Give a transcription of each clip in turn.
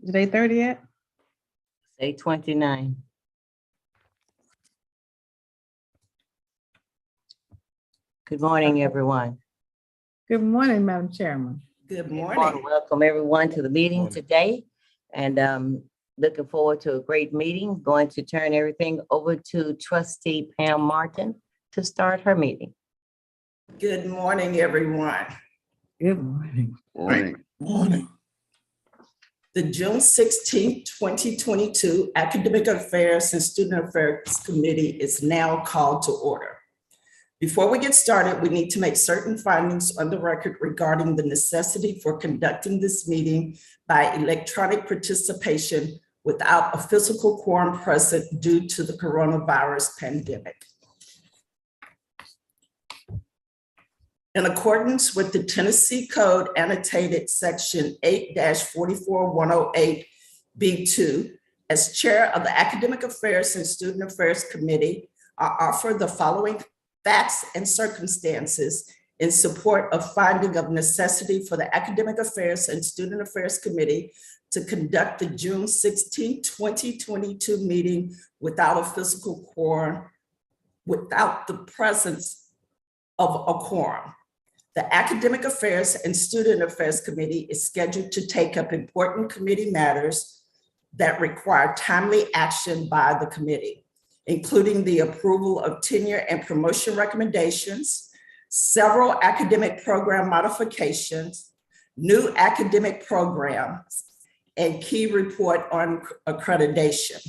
Is it 8:30 yet? It's 8:29. Good morning, everyone. Good morning, Madam Chairman. Good I want morning. to welcome everyone to the meeting today, and looking forward to a great meeting. Going to turn everything over to Trustee Pam Martin to start her meeting. Good morning, everyone. Good morning. Morning. The June 16th, 2022 Academic Affairs and Student Affairs Committee is now called to order. Before we get started, we need to make certain findings on the record regarding the necessity for conducting this meeting by electronic participation without a physical quorum present due to the coronavirus pandemic. In accordance with the Tennessee Code annotated section 8-44108B2, as chair of the Academic Affairs and Student Affairs Committee, I offer the following facts and circumstances in support of finding of necessity for the Academic Affairs and Student Affairs Committee to conduct the June 16, 2022 meeting without a physical quorum, without the presence of a quorum. The Academic Affairs and Student Affairs Committee is scheduled to take up important committee matters that require timely action by the committee, including the approval of tenure and promotion recommendations, several academic program modifications, new academic programs, and key report on accreditation.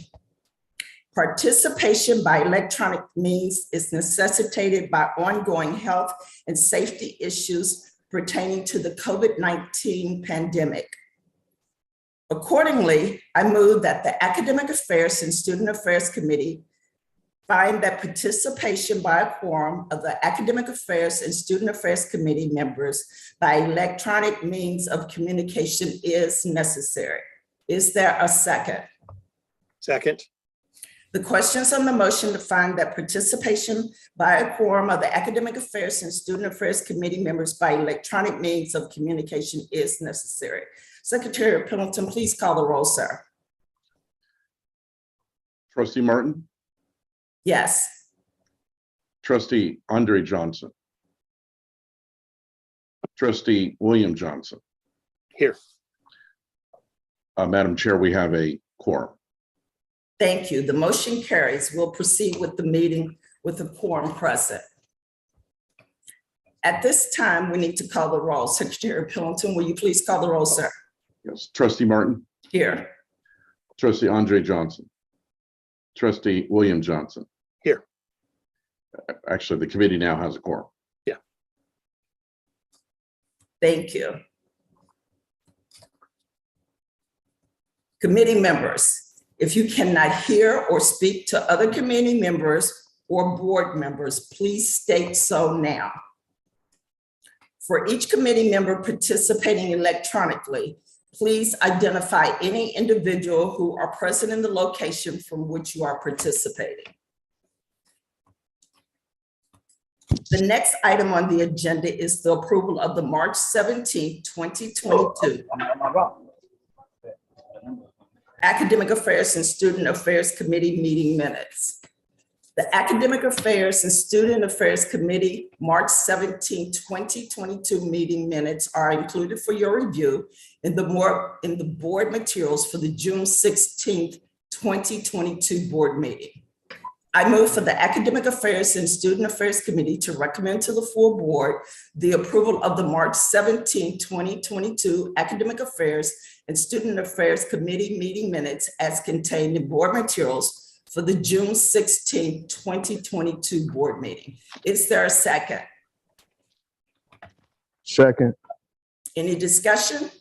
Participation by electronic means is necessitated by ongoing health and safety issues pertaining to the COVID-19 pandemic. Accordingly, I move that the Academic Affairs and Student Affairs Committee find that participation by a quorum of the Academic Affairs and Student Affairs Committee members by electronic means of communication is necessary. Is there a second? Second. The questions on the motion to find that participation by a quorum of the Academic Affairs and Student Affairs Committee members by electronic means of communication is necessary. Secretary Pendleton, please call the roll, sir. Trustee Martin, Yes. Trustee Andre Johnson, Trustee William Johnson. Here. Madam Chair, we have a quorum. Thank you. The motion carries. We'll proceed with the meeting with the quorum present. At this time, we need to call the roll. Secretary Pendleton, will you please call the roll, sir? Yes, Trustee Martin, Here. Trustee Andre Johnson, Trustee William Johnson. Here. Actually, the committee now has a quorum. Thank you. Committee members, if you cannot hear or speak to other committee members or board members, please state so now. For each committee member participating electronically, please identify any individual who are present in the location from which you are participating. The next item on the agenda is the approval of the March 17, 2022 Academic Affairs and Student Affairs Committee meeting minutes. The Academic Affairs and Student Affairs Committee March 17, 2022 meeting minutes are included for your review in the board materials for the June 16, 2022 board meeting. I move for the Academic Affairs and Student Affairs Committee to recommend to the full board the approval of the March 17, 2022 Academic Affairs and Student Affairs Committee meeting minutes as contained in board materials for the June 16, 2022 board meeting. Is there a second? Second. Any discussion?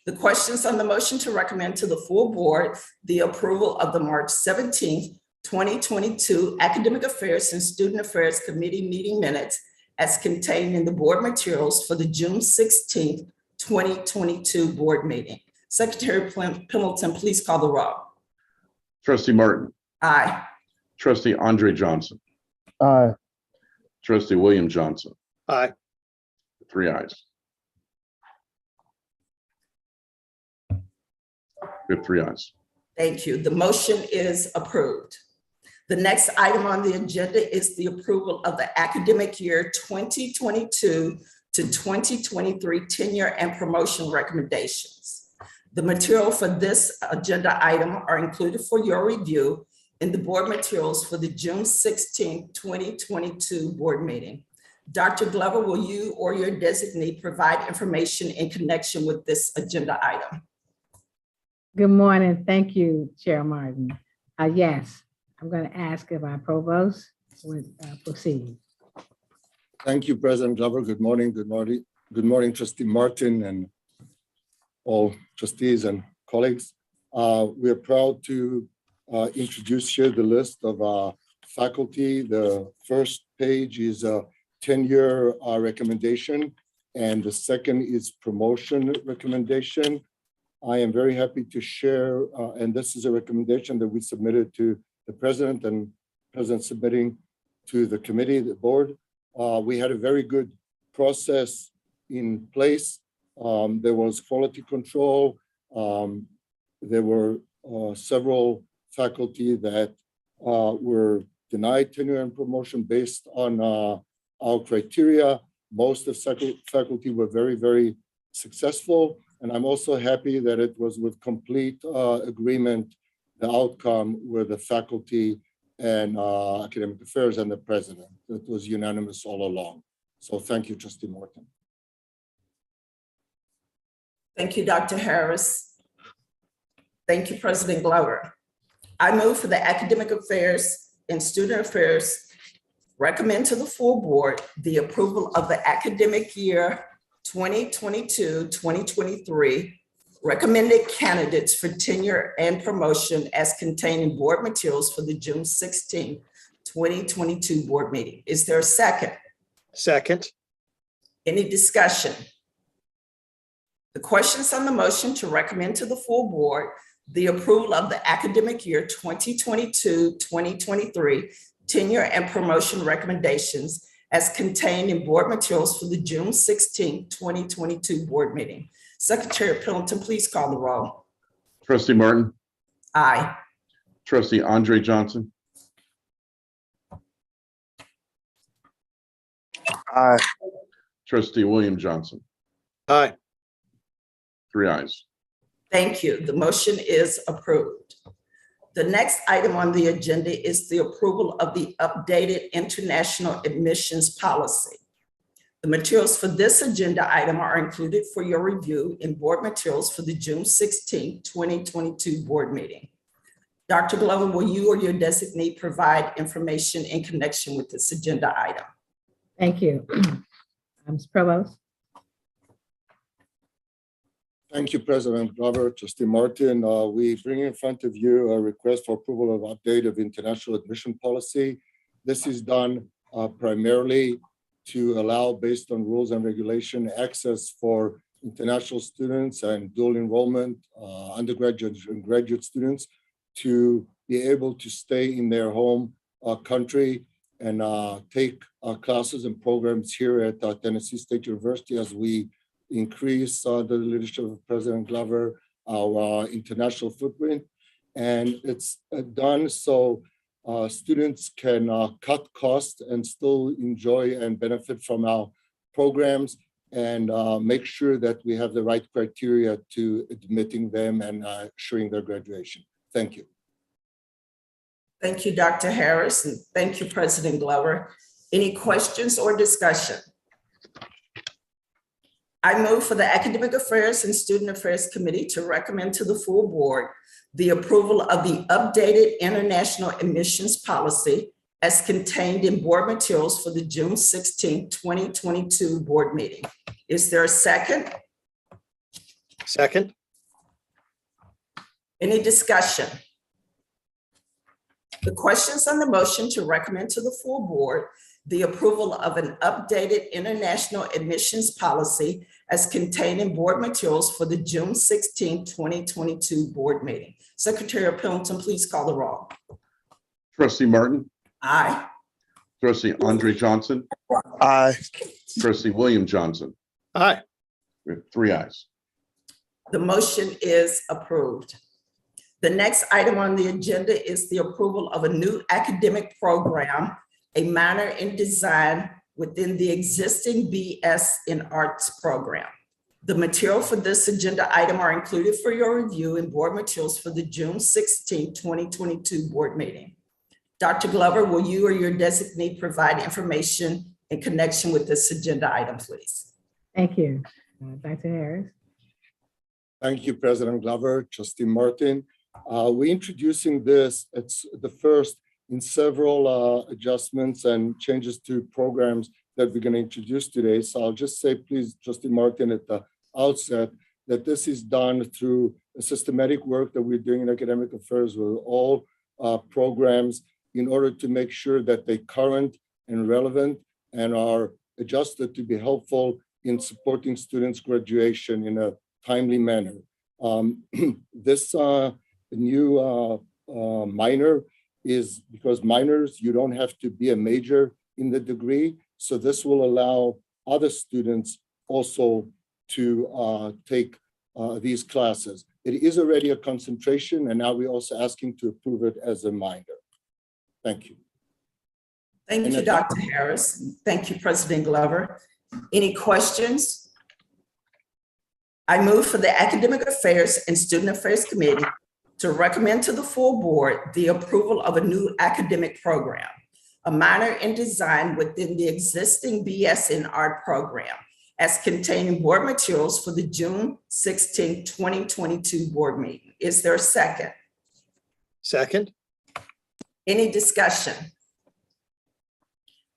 The questions on the motion to recommend to the full board the approval of the March 17th, 2022 Academic Affairs and Student Affairs Committee meeting minutes as contained in the board materials for the June 16th, 2022 board meeting. Secretary Pendleton, please call the roll. Trustee Martin, Aye. trustee Andre Johnson, Aye. trustee William Johnson, Aye. 3 ayes. We have 3 ayes. Thank you. The motion is approved. The next item on the agenda is the approval of the academic year 2022 to 2023 tenure and promotion recommendations. The material for this agenda item are included for your review in the board materials for the June 16, 2022 board meeting. Dr. Glover, will you or your designee provide information in connection with this agenda item? Good morning. Thank you, Chair Martin. Yes, I'm going to ask if our provost would proceed. Thank you, President Glover. Good morning. Good morning. Good morning, Trustee Martin and all trustees and colleagues. We are proud to introduce here the list of faculty. The first page is a tenure recommendation, and the second is promotion recommendation. I am very happy to share, and this is a recommendation that we submitted to the president and president submitting to the committee, the board. We had a very good process in place. There was quality control. There were several faculty that were denied tenure and promotion based on our criteria. Most of faculty were very, very successful. And I'm also happy that it was with complete agreement, the outcome with the faculty and academic affairs and the president. It was unanimous all along. So thank you, Trustee Martin. Thank you, Dr. Harris. Thank you, President Glover. I move for the academic affairs and student affairs recommend to the full board the approval of the academic year 2022-2023 recommended candidates for tenure and promotion as contained in board materials for the June 16, 2022 board meeting. Is there a second? Second. Any discussion? The questions on the motion to recommend to the full board the approval of the academic year 2022-2023 tenure and promotion recommendations as contained in board materials for the June 16, 2022 board meeting. Secretary Pendleton, please call the roll. Trustee Martin, Aye. trustee Andre Johnson, Aye. trustee William Johnson, Aye. 3 ayes. Thank you. The motion is approved. The next item on the agenda is the approval of the updated international admissions policy. The materials for this agenda item are included for your review in board materials for the June 16, 2022 board meeting. Dr. Glover, will you or your designee provide information in connection with this agenda item? Thank you. Ms. Provost. Thank you, President Glover, Trustee Martin. We bring in front of you a request for approval of update of international admission policy. This is done primarily to allow, based on rules and regulation, access for international students and dual enrollment, undergraduate and graduate students to be able to stay in their home country and take classes and programs here at Tennessee State University as we increase the leadership of President Glover, our international footprint. And it's done so students can cut costs and still enjoy and benefit from our programs and make sure that we have the right criteria to admitting them and assuring their graduation. Thank you. Thank you, Dr. Harris, and thank you, President Glover. Any questions or discussion? I move for the Academic Affairs and Student Affairs Committee to recommend to the full board the approval of the updated international admissions policy as contained in board materials for the June 16, 2022 board meeting. Is there a second? Second. Any discussion? The questions on the motion to recommend to the full board the approval of an updated international admissions policy as contained in board materials for the June 16, 2022 board meeting. Secretary Pendleton, please call the roll. Trustee Martin, Aye. trustee Andre Johnson, Aye. trustee William Johnson. Aye. We have 3 ayes. The motion is approved. The next item on the agenda is the approval of a new academic program, a minor in design within the existing BS in Arts program. The material for this agenda item are included for your review in board materials for the June 16, 2022 board meeting. Dr. Glover, will you or your designee provide information in connection with this agenda item, please? Thank you. Dr. Harris. Thank you, President Glover, Trustee Martin. We're introducing this. It's the first in several adjustments and changes to programs that we're going to introduce today. So I'll just say, please, Trustee Martin, at the outset, that this is done through a systematic work that we're doing in academic affairs with all programs in order to make sure that they're current and relevant and are adjusted to be helpful in supporting students' graduation in a timely manner. This new minor is because minors, you don't have to be a major in the degree. So this will allow other students also to take these classes. It is already a concentration, and now we're also asking to approve it as a minor. Thank you. Thank you, Dr. Harris. Thank you, President Glover. Any questions? I move for the Academic Affairs and Student Affairs Committee to recommend to the full board the approval of a new academic program, a minor in design within the existing BS in Art program, as contained in board materials for the June 16, 2022 board meeting. Is there a second? Second. Any discussion?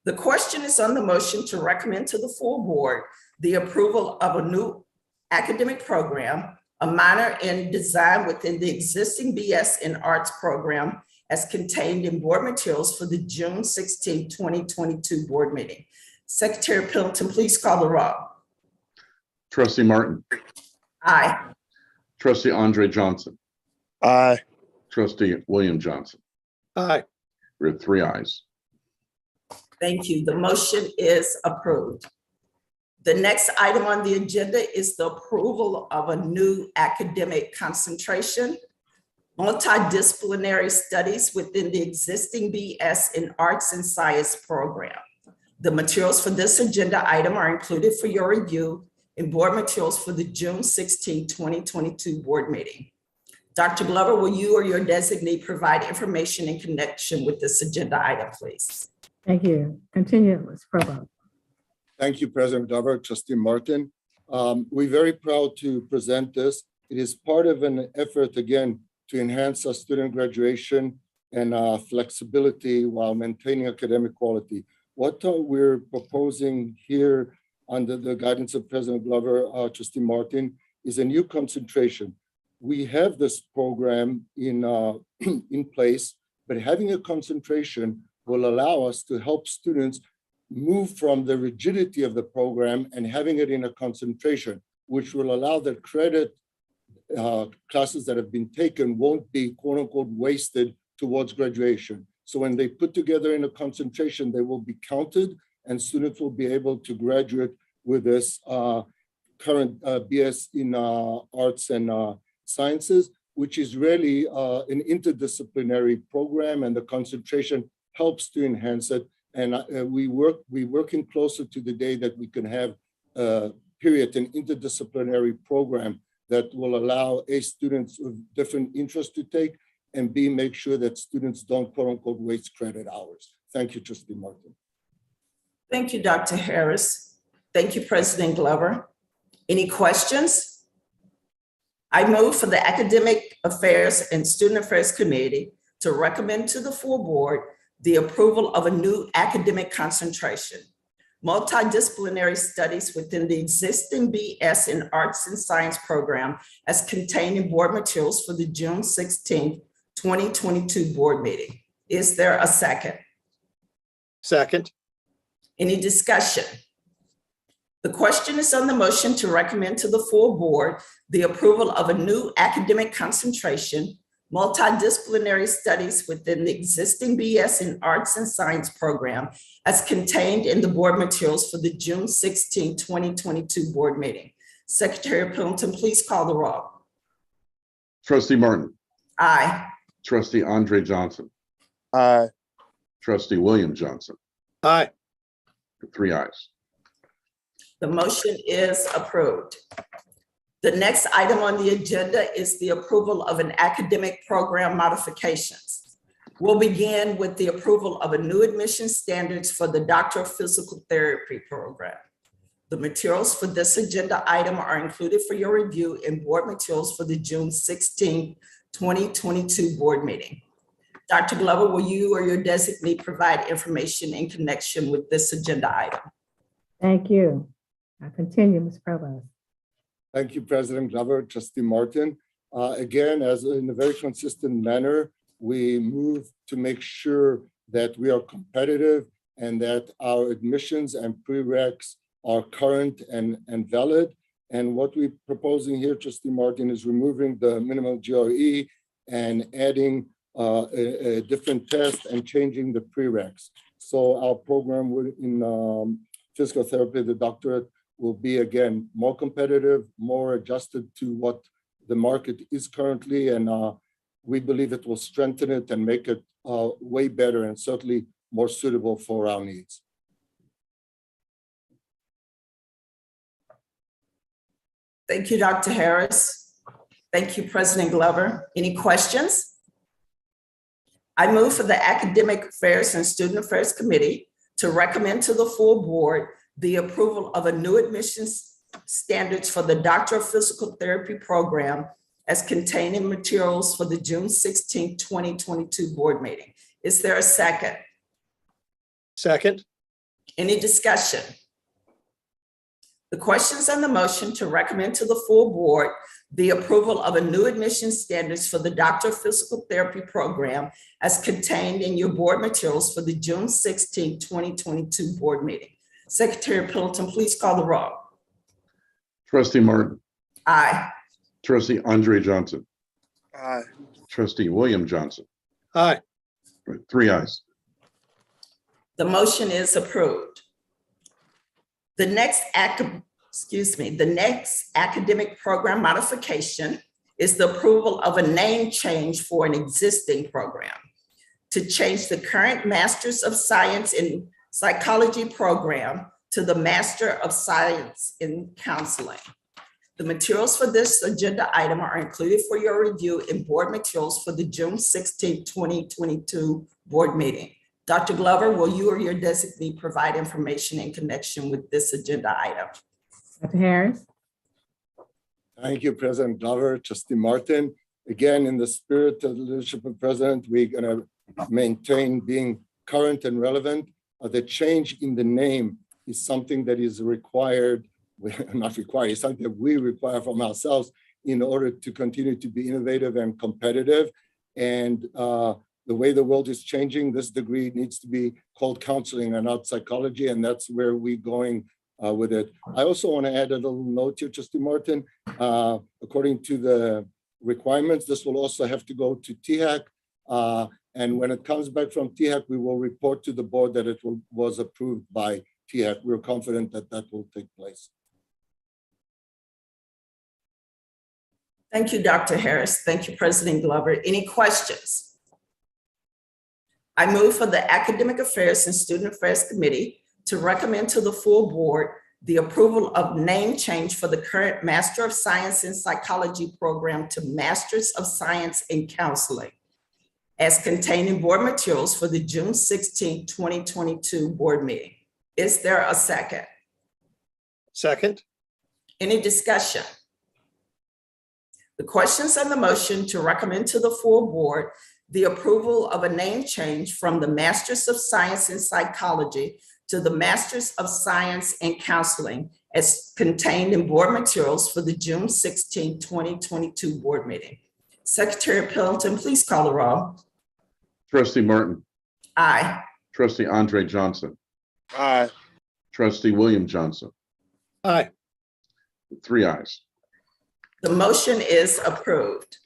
The question is on the motion to recommend to the full board the approval of a new academic program, a minor in design within the existing BS in Arts program as contained in board materials for the June 16, 2022 board meeting. Secretary Pendleton, please call the roll. Trustee Martin, Aye. trustee Andre Johnson, Aye. trustee William Johnson. Aye. We have 3 ayes. Thank you. The motion is approved. The next item on the agenda is the approval of a new academic concentration, multidisciplinary studies within the existing BS in Arts and Science program. The materials for this agenda item are included for your review in board materials for the June 16, 2022 board meeting. Dr. Glover, will you or your designee provide information in connection with this agenda item, please? Thank you. Continue, Ms. Provost. Thank you, President Glover, Trustee Martin. We're very proud to present this. It is part of an effort, again, to enhance our student graduation and flexibility while maintaining academic quality. What we're proposing here under the guidance of President Glover, Trustee Martin, is a new concentration. We have this program in place, but having a concentration will allow us to help students move from the rigidity of the program and having it in a concentration, which will allow the credit classes that have been taken won't be quote unquote wasted towards graduation. So when they put together in a concentration, they will be counted and students will be able to graduate with this current BS in Arts and Sciences, which is really an interdisciplinary program, and the concentration helps to enhance it. And we're working closer to the day that we can have an interdisciplinary program that will allow A, students with different interests to take, and B, make sure that students don't quote unquote waste credit hours. Thank you, Trustee Martin. Thank you, Dr. Harris. Thank you, President Glover. Any questions? I move for the Academic Affairs and Student Affairs Committee to recommend to the full board the approval of a new academic concentration, multidisciplinary studies within the existing BS in Arts and Science program as contained in board materials for the June 16th, 2022 board meeting. Is there a second? Second. Any discussion? The question is on the motion to recommend to the full board the approval of a new academic concentration, multidisciplinary studies within the existing BS in Arts and Science program as contained in the board materials for the June 16, 2022 board meeting. Secretary Pendleton, please call the roll. Trustee Martin, Aye. trustee Andre Johnson, Aye. trustee William Johnson, Aye. 3 ayes. The motion is approved. The next item on the agenda is the approval of an academic program modifications. We'll begin with the approval of a new admission standards for the Doctor of Physical Therapy program. The materials for this agenda item are included for your review in board materials for the June 16, 2022 board meeting. Dr. Glover, will you or your designee provide information in connection with this agenda item? Thank you. I'll continue, Ms. Provost. Thank you, President Glover, Trustee Martin. Again, as in a very consistent manner, we move to make sure that we are competitive and that our admissions and prereqs are current and valid. And what we're proposing here, Trustee Martin, is removing the minimal GRE and adding a different test and changing the prereqs. So our program in physical therapy, the doctorate, will be, again, more competitive, more adjusted to what the market is currently. And we believe it will strengthen it and make it way better and certainly more suitable for our needs. Thank you, Dr. Harris. Thank you, President Glover. Any questions? I move for the Academic Affairs and Student Affairs Committee to recommend to the full board the approval of a new admissions standards for the Doctor of Physical Therapy program as contained in materials for the June 16, 2022 board meeting. Is there a second? Second. Any discussion? The questions on the motion to recommend to the full board the approval of a new admission standards for the Doctor of Physical Therapy program as contained in your board materials for the June 16, 2022 board meeting. Secretary Pendleton, please call the roll. Trustee Martin, Aye. trustee Andre Johnson, Aye. trustee William Johnson, Aye. 3 ayes. The motion is approved. The next academic program modification is the approval of a name change for an existing program to change the current Master's of Science in Psychology program to the Master of Science in Counseling. The materials for this agenda item are included for your review in board materials for the June 16, 2022 board meeting. Dr. Glover, will you or your designee provide information in connection with this agenda item? Dr. Harris? Thank you, President Glover, Trustee Martin. Again, in the spirit of the leadership of the President, we're going to maintain being current and relevant. The change in the name is something that is required, not required, it's something that we require from ourselves in order to continue to be innovative and competitive. And the way the world is changing, this degree needs to be called counseling and not psychology, and that's where we're going with it. I also want to add a little note here, Trustee Martin. According to the requirements, this will also have to go to THAC. And when it comes back from THAC, we will report to the board that it was approved by THAC. We're confident that that will take place. Thank you, Dr. Harris. Thank you, President Glover. Any questions? I move for the Academic Affairs and Student Affairs Committee to recommend to the full board the approval of name change for the current Master of Science in Psychology program to Masters of Science in Counseling as contained in board materials for the June 16, 2022 board meeting. Is there a second? Second. Any discussion? The questions on the motion to recommend to the full board the approval of a name change from the Masters of Science in Psychology to the Masters of Science in Counseling as contained in board materials for the June 16, 2022 board meeting. Secretary Pendleton, please call the roll. Trustee Martin, Aye. trustee Andre Johnson, Aye. trustee William Johnson, Aye. 3 ayes. The motion is approved.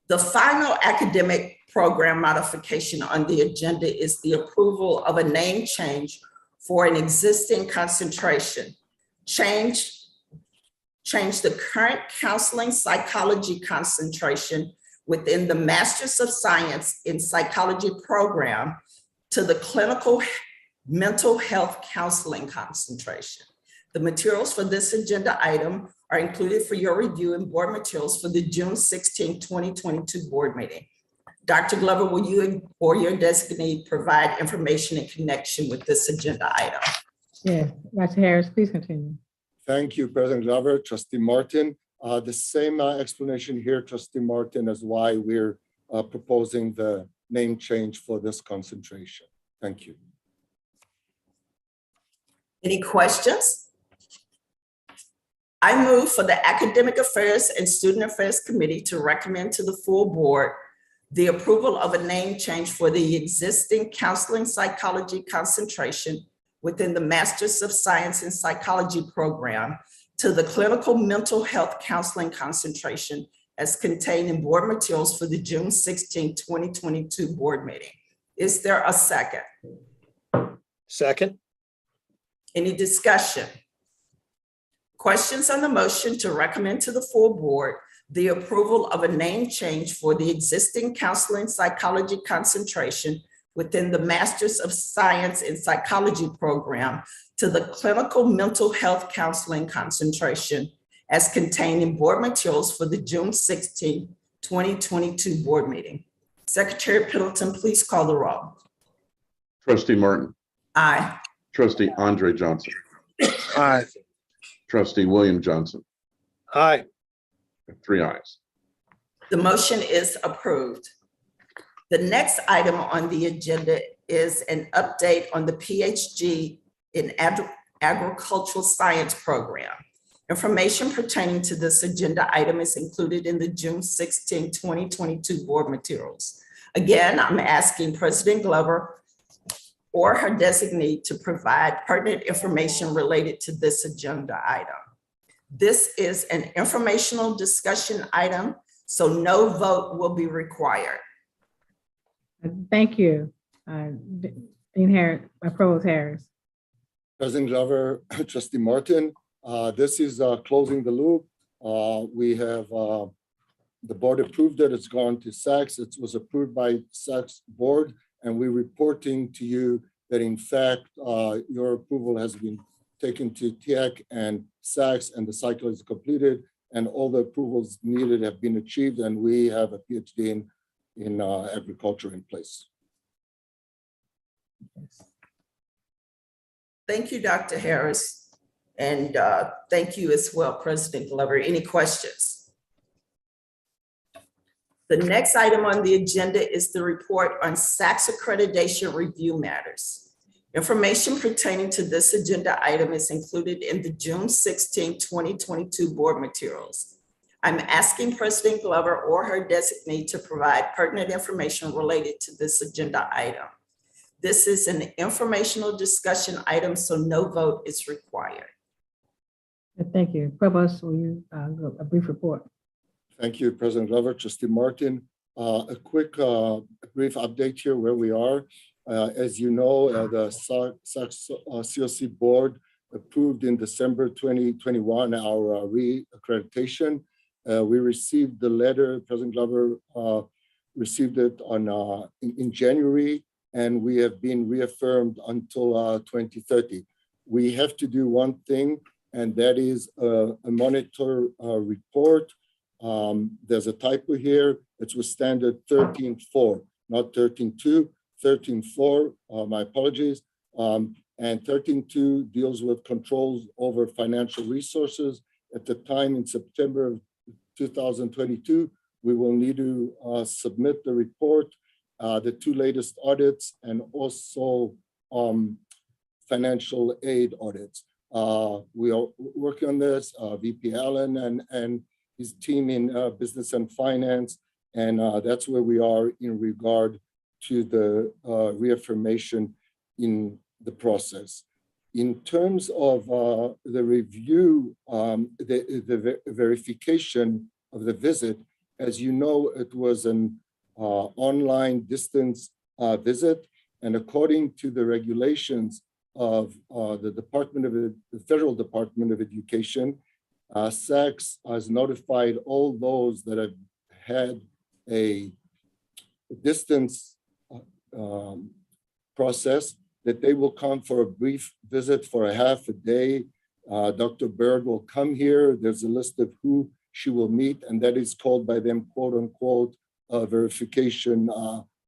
The final academic program modification on the agenda is the approval of a name change for an existing concentration. Change the current counseling psychology concentration within the Masters of Science in Psychology program to the clinical mental health counseling concentration. The materials for this agenda item are included for your review in board materials for the June 16, 2022 board meeting. Dr. Glover, will you or your designee provide information in connection with this agenda item? Yes, Dr. Harris, please continue. Thank you, President Glover, Trustee Martin. The same explanation here, Trustee Martin, as why we're proposing the name change for this concentration. Thank you. Any questions? I move for the Academic Affairs and Student Affairs Committee to recommend to the full board the approval of a name change for the existing counseling psychology concentration within the Masters of Science in Psychology program to the clinical mental health counseling concentration as contained in board materials for the June 16, 2022 board meeting. Is there a second? Second. Any discussion? Questions on the motion to recommend to the full board the approval of a name change for the existing counseling psychology concentration within the Masters of Science in Psychology program to the clinical mental health counseling concentration as contained in board materials for the June 16, 2022 board meeting. Secretary Pendleton, please call the roll. Trustee Martin, Aye. trustee Andre Johnson, Aye. trustee William Johnson, Aye. 3 ayes. The motion is approved. The next item on the agenda is an update on the PhD in Agricultural Science program. Information pertaining to this agenda item is included in the June 16, 2022 board materials. Again, I'm asking President Glover or her designee to provide pertinent information related to this agenda item. This is an informational discussion item, so no vote will be required. Thank you, Dean Harris, Provost Harris. President Glover, Trustee Martin, this is closing the loop. We have the board approved it. It's gone to SACS. It was approved by SACS board, and we're reporting to you that in fact your approval has been taken to TIAC and SACS, and the cycle is completed, and all the approvals needed have been achieved, and we have a PhD in agriculture in place. Thank you, Dr. Harris. And thank you as well, President Glover. Any questions? The next item on the agenda is the report on SACS accreditation review matters. Information pertaining to this agenda item is included in the June 16, 2022 board materials. I'm asking President Glover or her designee to provide pertinent information related to this agenda item. This is an informational discussion item, so no vote is required. Thank you. Provost, will you go a brief report? Thank you, President Glover, Trustee Martin. A quick brief update here where we are. As you know, the SACS COC board approved in December 2021 our re-accreditation. We received the letter, President Glover received it on in January, and we have been reaffirmed until 2030. We have to do one thing, and that is a monitor report. There's a typo here. It was standard 13.4, not 13.2, 13.4, my apologies. And 13.2 deals with controls over financial resources. At the time in September of 2022, we will need to submit the report, the 2 latest audits, and also financial aid audits. We are working on this, VP Allen and his team in business and finance, and that's where we are in regard to the reaffirmation in the process. In terms of the review, the verification of the visit, as you know, it was an online distance visit, and according to the regulations of the Federal Department of Education, SACS has notified all those that have had a distance process that they will come for a brief visit for a half a day. Dr. Bird will come here. There's a list of who she will meet, and that is called by them, quote unquote, a verification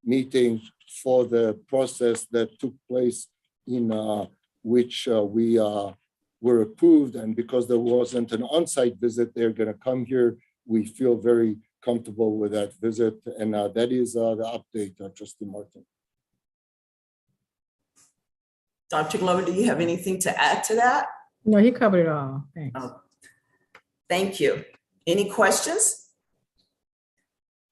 meeting for the process that took place in which we were approved. And because there wasn't an on-site visit, they're going to come here. We feel very comfortable with that visit. And that is the update, Trustee Martin. Dr. Glover, do you have anything to add to that? No, he covered it all. Thanks. Oh, thank you. Any questions?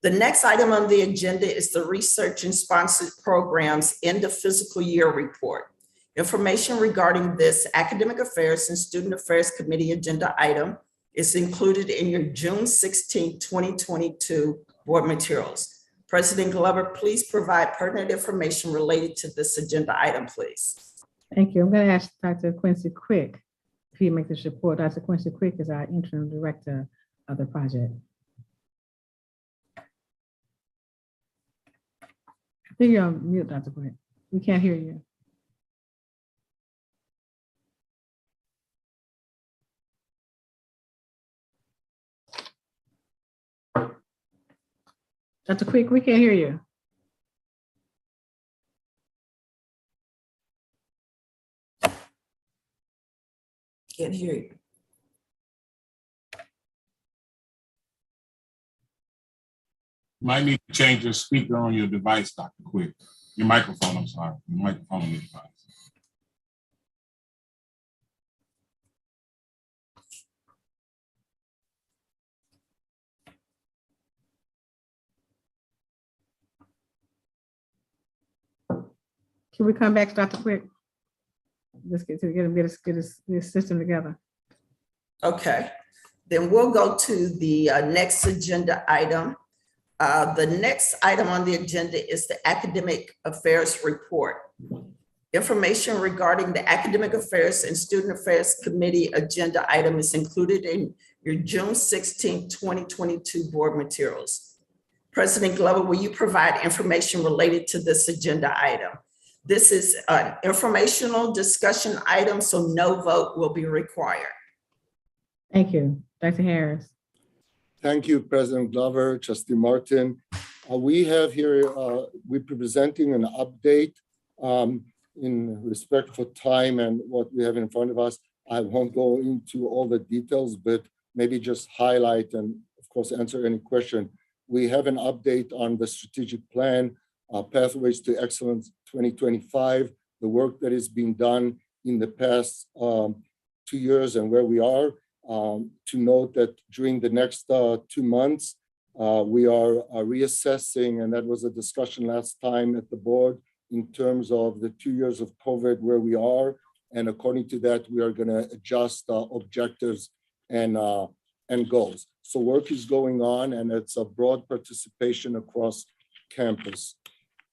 The next item on the agenda is the Research and Sponsored Programs End of Fiscal Year Report. Information regarding this Academic Affairs and Student Affairs Committee agenda item is included in your June 16, 2022 board materials. President Glover, please provide pertinent information related to this agenda item, please. Thank you. I'm going to ask Dr. Quincy Quick if he make this report. Dr. Quincy Quick is our interim director of the project. I think you're on mute, Dr. Quick. We can't hear you. Dr. Quick, we can't hear you. Can't hear you. Might need to change your speaker on your device, Dr. Quick. Your microphone, I'm sorry. Your microphone on your device. Can we come back to Dr. Quick? Let's get this system together. Okay, then we'll go to the next agenda item. The next item on the agenda is the Academic Affairs Report. Information regarding the Academic Affairs and Student Affairs Committee agenda item is included in your June 16, 2022 board materials. President Glover, will you provide information related to this agenda item? This is an informational discussion item, so no vote will be required. Thank you. Dr. Harris. Thank you, President Glover, Trustee Martin. We have here, we're presenting an update in respect for time and what we have in front of us. I won't go into all the details, but maybe just highlight and of course answer any question. We have an update on the strategic plan, Pathways to Excellence 2025, the work that is being done in the past 2 years and where we are. To note that during the next 2 months, we are reassessing, and that was a discussion last time at the board in terms of the 2 years of COVID, where we are. And according to that, we are going to adjust objectives and goals. So work is going on, and it's a broad participation across campus.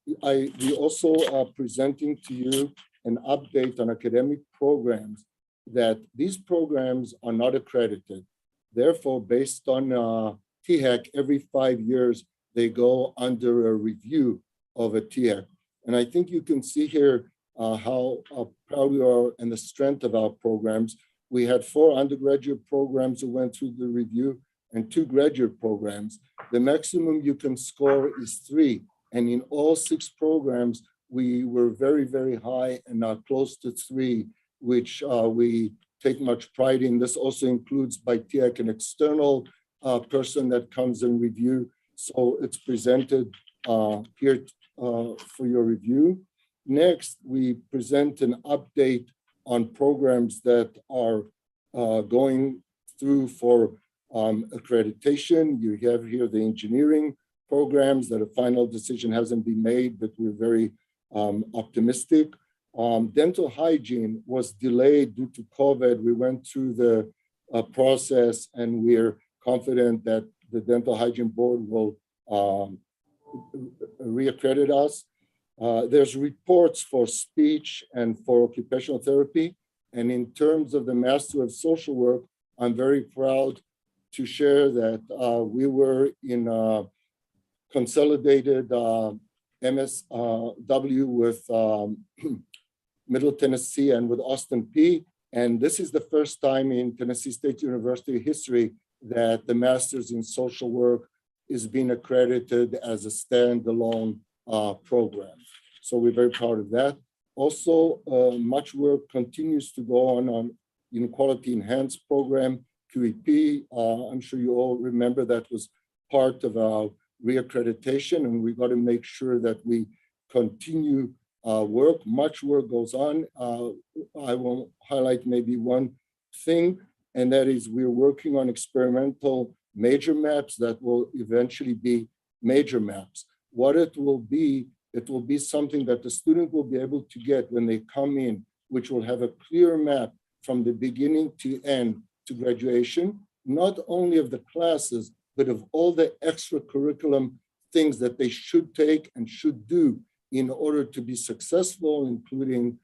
We also are presenting to you an update on academic programs, that these programs are not accredited. Therefore, based on THEC, every 5 years, they go under a review of a THEC. And I think you can see here how proud we are and the strength of our programs. We had 4 undergraduate programs that went through the review and 2 graduate programs. The maximum you can score is 3. And in all 6 programs, we were very, very high and close to 3, which we take much pride in. This also includes by THEC an external person that comes and review. So it's presented here for your review. Next, we present an update on programs that are going through for accreditation. You have here the engineering programs that a final decision hasn't been made, but we're very optimistic. Dental hygiene was delayed due to COVID. We went through the process, and we're confident that the Dental Hygiene Board will reaccredit us. There's reports for speech and for occupational therapy. And in terms of the Master of Social Work, I'm very proud to share that we were in a consolidated MSW with Middle Tennessee and with Austin P. And this is the first time in Tennessee State University history that the Masters in Social Work is being accredited as a standalone program. So we're very proud of that. Also, much work continues to go on Inequality Enhanced Program, QEP. I'm sure you all remember that was part of our reaccreditation, and we got to make sure that we continue work. Much work goes on. I will highlight maybe one thing, and that is we're working on experimental major maps that will eventually be major maps. What it will be something that the student will be able to get when they come in, which will have a clear map from the beginning to end to graduation, not only of the classes, but of all the extracurriculum things that they should take and should do in order to be successful, including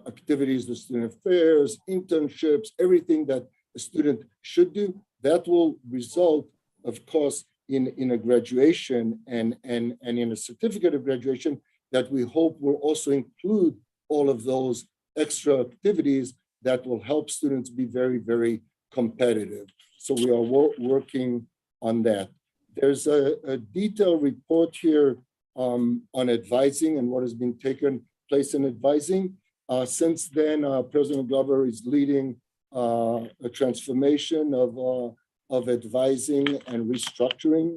activities with student affairs, internships, everything that a student should do. That will result, of course, in a graduation and in a certificate of graduation that we hope will also include all of those extra activities that will help students be very, very competitive. So we are working on that. There's a detailed report here on advising and what has been taken place in advising. Since then, President Glover is leading a transformation of advising and restructuring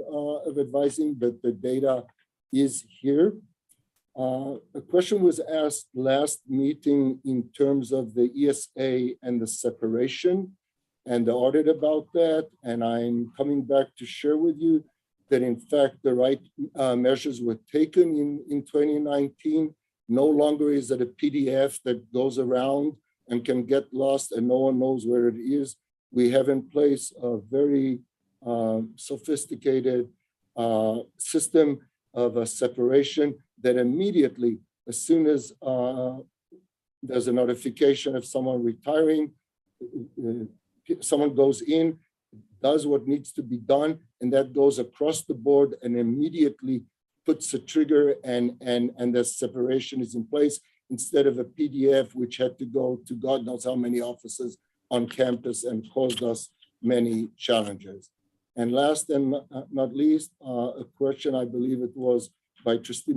of advising, but the data is here. A question was asked last meeting in terms of the ESA and the separation and the audit about that. And I'm coming back to share with you that in fact, the right measures were taken in 2019. No longer is it a PDF that goes around and can get lost and no one knows where it is. We have in place a very sophisticated system of a separation that immediately, as soon as there's a notification of someone retiring, someone goes in, does what needs to be done, and that goes across the board and immediately puts a trigger and the separation is in place instead of a PDF, which had to go to God knows how many offices on campus and caused us many challenges. And last and not least, a question, I believe it was by Trustee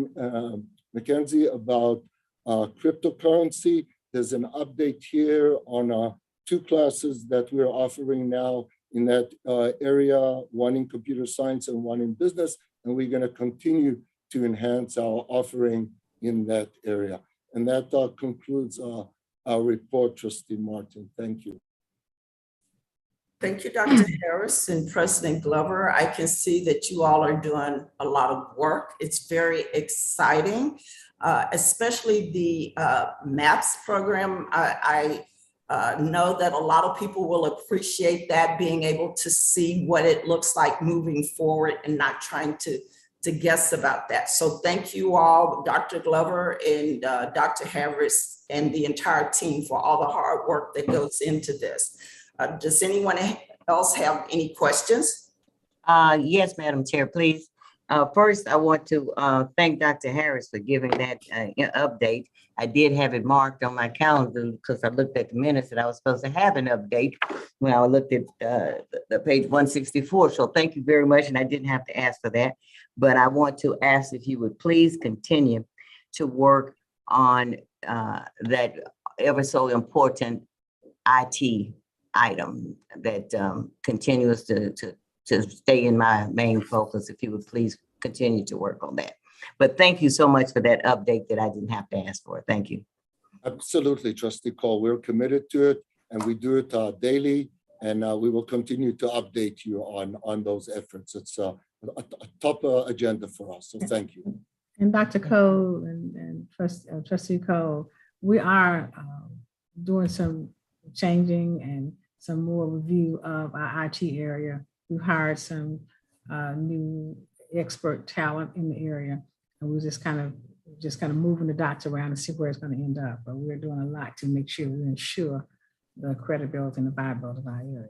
McKenzie about cryptocurrency. There's an update here on 2 classes that we're offering now in that area, one in computer science and one in business. And we're gonna continue to enhance our offering in that area. And that concludes our report, Trustee Martin. Thank you. Thank you, Dr. Harris and President Glover. I can see that you all are doing a lot of work. It's very exciting, especially the MAPS program. I know that a lot of people will appreciate that, being able to see what it looks like moving forward and not trying to guess about that. So thank you all, Dr. Glover and Dr. Harris and the entire team for all the hard work that goes into this. Does anyone else have any questions? Yes, Madam Chair, please. First, I want to thank Dr. Harris for giving that update. I did have it marked on my calendar because I looked at the minutes that I was supposed to have an update when I looked at the page 164. So thank you very much. And I didn't have to ask for that. But I want to ask if you would please continue to work on that ever so important IT item that continues to to stay in my main focus, if you would please continue to work on that. But thank you so much for that update that I didn't have to ask for. Thank you. Absolutely, Trustee Cole. We're committed to it and we do it daily, and we will continue to update you on those efforts. It's a top agenda for us. So thank you. And Dr. Cole and Trustee Cole, we are doing some changing and some more review of our IT area. We've hired some new expert talent in the area, and we're just kind of moving the dots around to see where it's going to end up. But we're doing a lot to make sure we ensure the credibility and the viability of our area.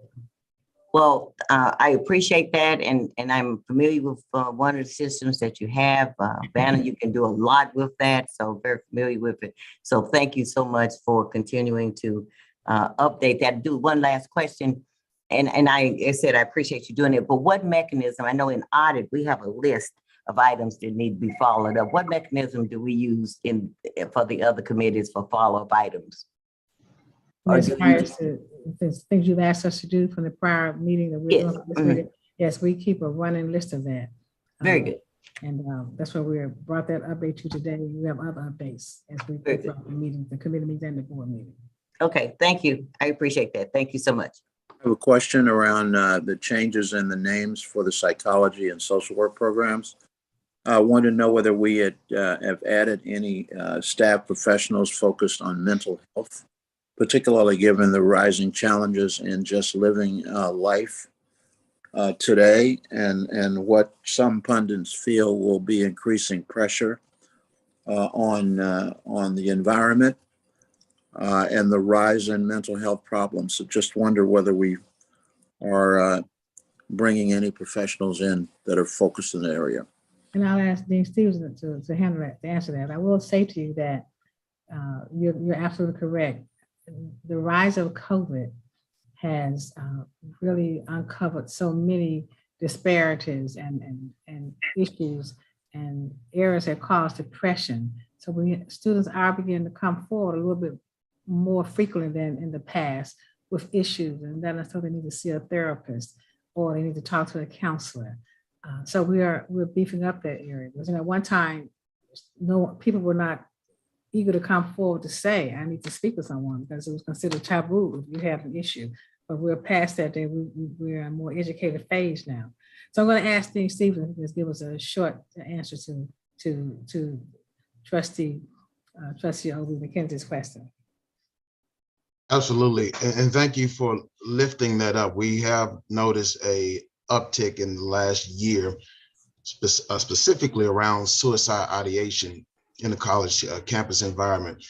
Well, I appreciate that, and I'm familiar with one of the systems that you have. Banner, you can do a lot with that, so very familiar with it. So thank you so much for continuing to update that. Do one last question, and I said I appreciate you doing it, but what mechanism, I know in audit, we have a list of items that need to be followed up. What mechanism do we use for the other committees for follow-up items? There's things you've asked us to do from the prior meeting that we're doing for this meeting. Yes, we keep a running list of that. Very good. And that's why we brought that update to today. We have other updates as we go throughout the meeting, the committee meetings and the board meeting. Okay, thank you. I appreciate that. Thank you so much. I have a question around the changes in the names for the psychology and social work programs. I want to know whether we have added any staff professionals focused on mental health, particularly given the rising challenges in just living life today, and what some pundits feel will be increasing pressure on the environment and the rise in mental health problems. So just wonder whether we are bringing any professionals in that are focused in the area. And I'll ask Dean Stevens to handle that, to answer that. I will say to you that you're absolutely correct. The rise of COVID has really uncovered so many disparities and issues and areas that cause depression. So students are beginning to come forward a little bit more frequently than in the past with issues, and then so they need to see a therapist or they need to talk to a counselor. So we're beefing up that area. Because at one time, people were not eager to come forward to say, I need to speak with someone, because it was considered taboo if you have an issue. But we're past that day. We're in a more educated phase now. So I'm going to ask Dean Stevens to give us a short answer to Trustee Obi McKenzie's question. Absolutely. And thank you for lifting that up. We have noticed a uptick in the last year, specifically around suicide ideation in the college campus environment.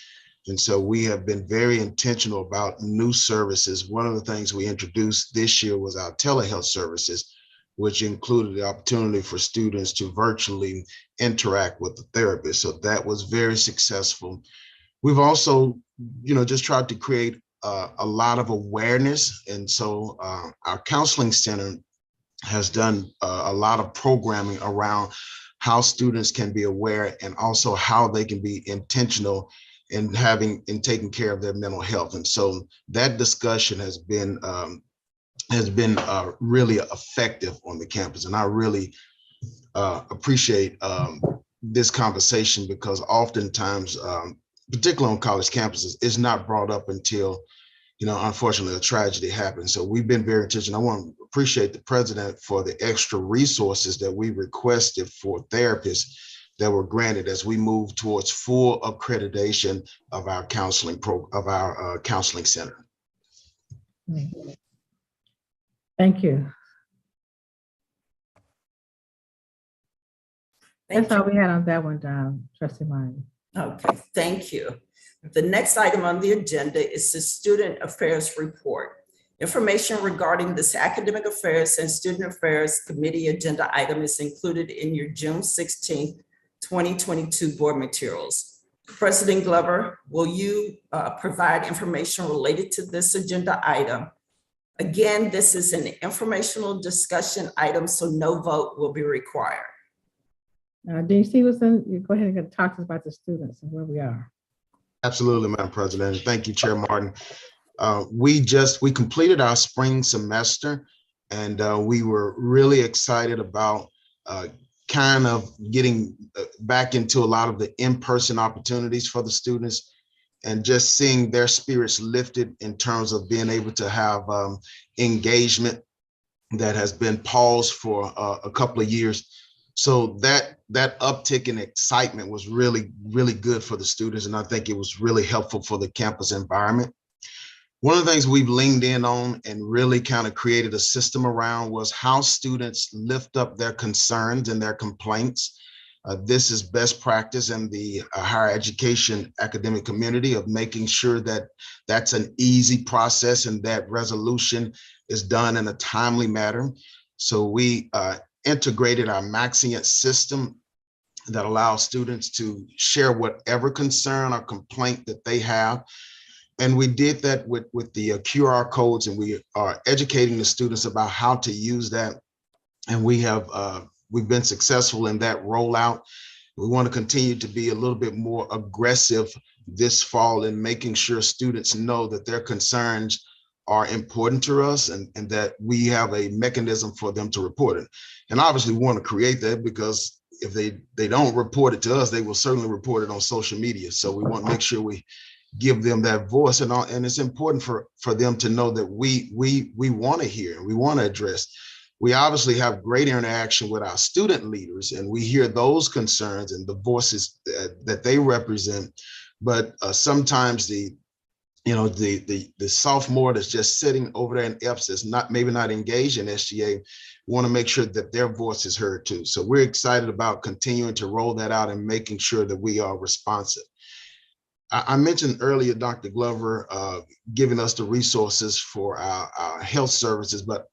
And so we have been very intentional about new services. One of the things we introduced this year was our telehealth services, which included the opportunity for students to virtually interact with the therapist. So that was very successful. We've also, just tried to create a lot of awareness. And so our counseling center has done a lot of programming around how students can be aware and also how they can be intentional in taking care of their mental health. And so that discussion has been really effective on the campus. And I really appreciate this conversation, because oftentimes, particularly on college campuses, it's not brought up until, unfortunately, a tragedy happens. So we've been very intentional. I want to appreciate the president for the extra resources that we requested for therapists that were granted as we move towards full accreditation of our counseling counseling center. Thank you. That's all we had on that one, Trustee Martin. Okay, thank you. The next item on the agenda is the Student Affairs Report. Information regarding this Academic Affairs and Student Affairs Committee agenda item is included in your June 16th, 2022 board materials. President Glover, will you provide information related to this agenda item? Again, this is an informational discussion item, so no vote will be required. Dean Stevenson, you go ahead and talk to us about the students and where we are. Absolutely, Madam President. Thank you, Chair Martin. We completed our spring semester, And we were really excited about kind of getting back into a lot of the in-person opportunities for the students and just seeing their spirits lifted in terms of being able to have engagement that has been paused for a couple of years. So that uptick in excitement was really, really good for the students. And I think it was really helpful for the campus environment. One of the things we've leaned in on and really kind of created a system around was how students lift up their concerns and their complaints. This is best practice in the higher education academic community of making sure that that's an easy process and that resolution is done in a timely manner. So we integrated our Maxient system that allows students to share whatever concern or complaint that they have. And we did that with the QR codes, and we are educating the students about how to use that. And we've been successful in that rollout. We want to continue to be a little bit more aggressive this fall in making sure students know that their concerns are important to us and that we have a mechanism for them to report it. And obviously we want to create that because if they don't report it to us, they will certainly report it on social media. So we want to make sure we give them that voice, and it's important for them to know that we want to hear, we want to address. We obviously have great interaction with our student leaders, and we hear those concerns and the voices that they represent. But sometimes the sophomore that's just sitting over there in EPS that's maybe not engaged in SGA, want to make sure that their voice is heard too. So we're excited about continuing to roll that out and making sure that we are responsive. I mentioned earlier, Dr. Glover, giving us the resources for our health services, but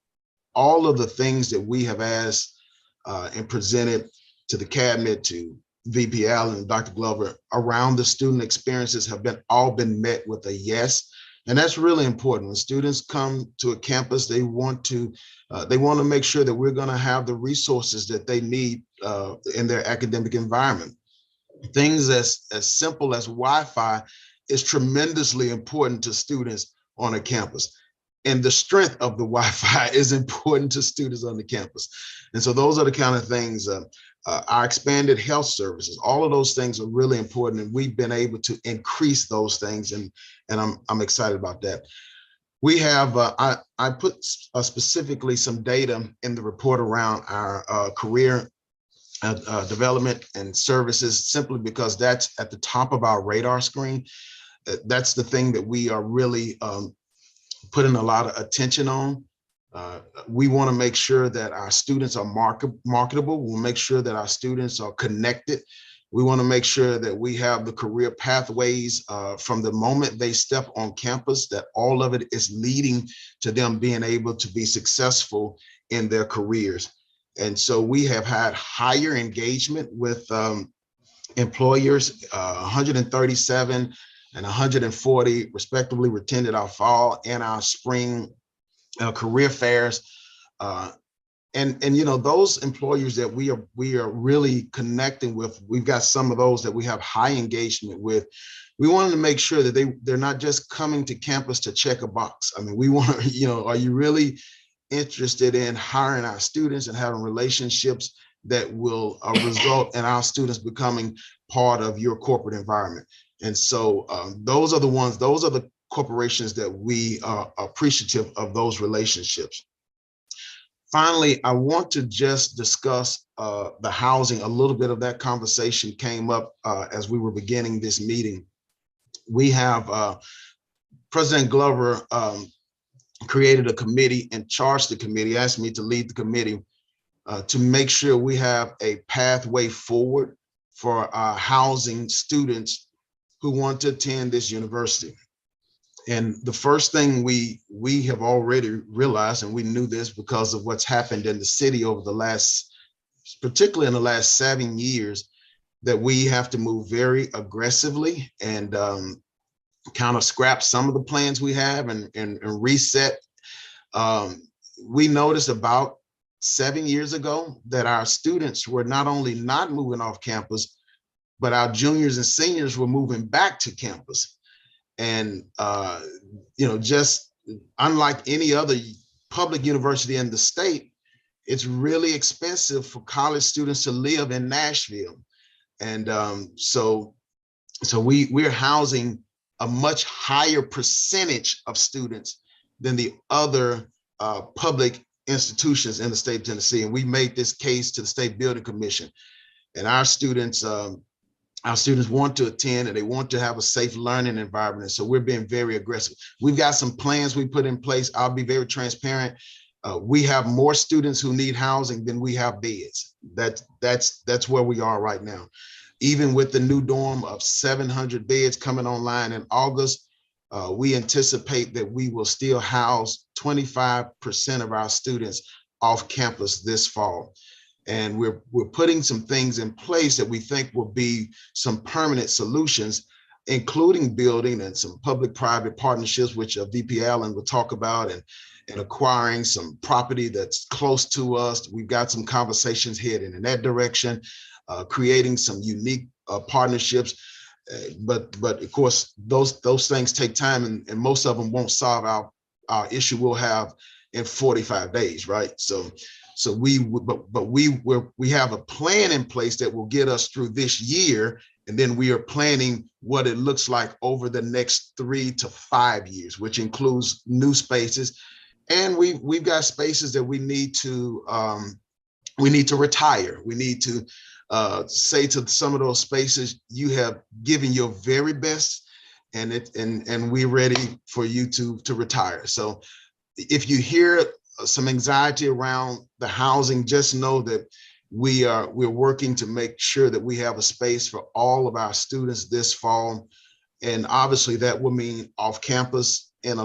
all of the things that we have asked and presented to the cabinet, to VP Allen and Dr. Glover around the student experiences have all been met with a yes. And that's really important. When students come to a campus, they want to make sure that we're going to have the resources that they need in their academic environment. Things as simple as Wi-Fi is tremendously important to students on a campus. And the strength of the Wi-Fi is important to students on the campus. And so those are the kind of things, our expanded health services, all of those things are really important. And we've been able to increase those things. And I'm excited about that. We have, I put specifically some data in the report around our career development and services, simply because that's at the top of our radar screen. That's the thing that we are really putting a lot of attention on. We want to make sure that our students are marketable. We'll make sure that our students are connected. We want to make sure that we have the career pathways from the moment they step on campus, that all of it is leading to them being able to be successful in their careers. And so we have had higher engagement with employers, 137 and 140 respectively attended our fall and our spring career fairs. And those employers that we are really connecting with, we've got some of those that we have high engagement with. We wanted to make sure that they're not just coming to campus to check a box. I mean, we want, are you really interested in hiring our students and having relationships that will result in our students becoming part of your corporate environment? And so those are the corporations that we are appreciative of those relationships. Finally, I want to just discuss the housing. A little bit of that conversation came up as we were beginning this meeting. We have President Glover created a committee and charged the committee, asked me to lead the committee to make sure we have a pathway forward for our housing students who want to attend this university. And the first thing we have already realized, and we knew this because of what's happened in the city over particularly in the last 7 years, that we have to move very aggressively and kind of scrap some of the plans we have and reset. We noticed about 7 years ago that our students were not only not moving off campus, but our juniors and seniors were moving back to campus. And, just unlike any other public university in the state, it's really expensive for college students to live in Nashville. And so we're housing a much higher percentage of students than the other public institutions in the state of Tennessee. And we made this case to the State Building Commission. And our students want to attend and they want to have a safe learning environment. And so we're being very aggressive. We've got some plans we put in place. I'll be very transparent. We have more students who need housing than we have beds. That's where we are right now. Even with the new dorm of 700 beds coming online in August, we anticipate that we will still house 25% of our students off campus this fall. And we're putting some things in place that we think will be some permanent solutions, including building and some public-private partnerships, which VP Allen will talk about, and acquiring some property that's close to us. We've got some conversations heading in that direction, creating some unique partnerships. But of course, those things take time, and most of them won't solve our issue we'll have in 45 days, right? So we have a plan in place that will get us through this year, and then we are planning what it looks like over the next 3 to 5 years, which includes new spaces, and we've got spaces that we need to retire. We need to say to some of those spaces, you have given your very best, and we're ready for you to retire. So if you hear some anxiety around the housing, just know that we're working to make sure that we have a space for all of our students this fall. And obviously that will mean off campus in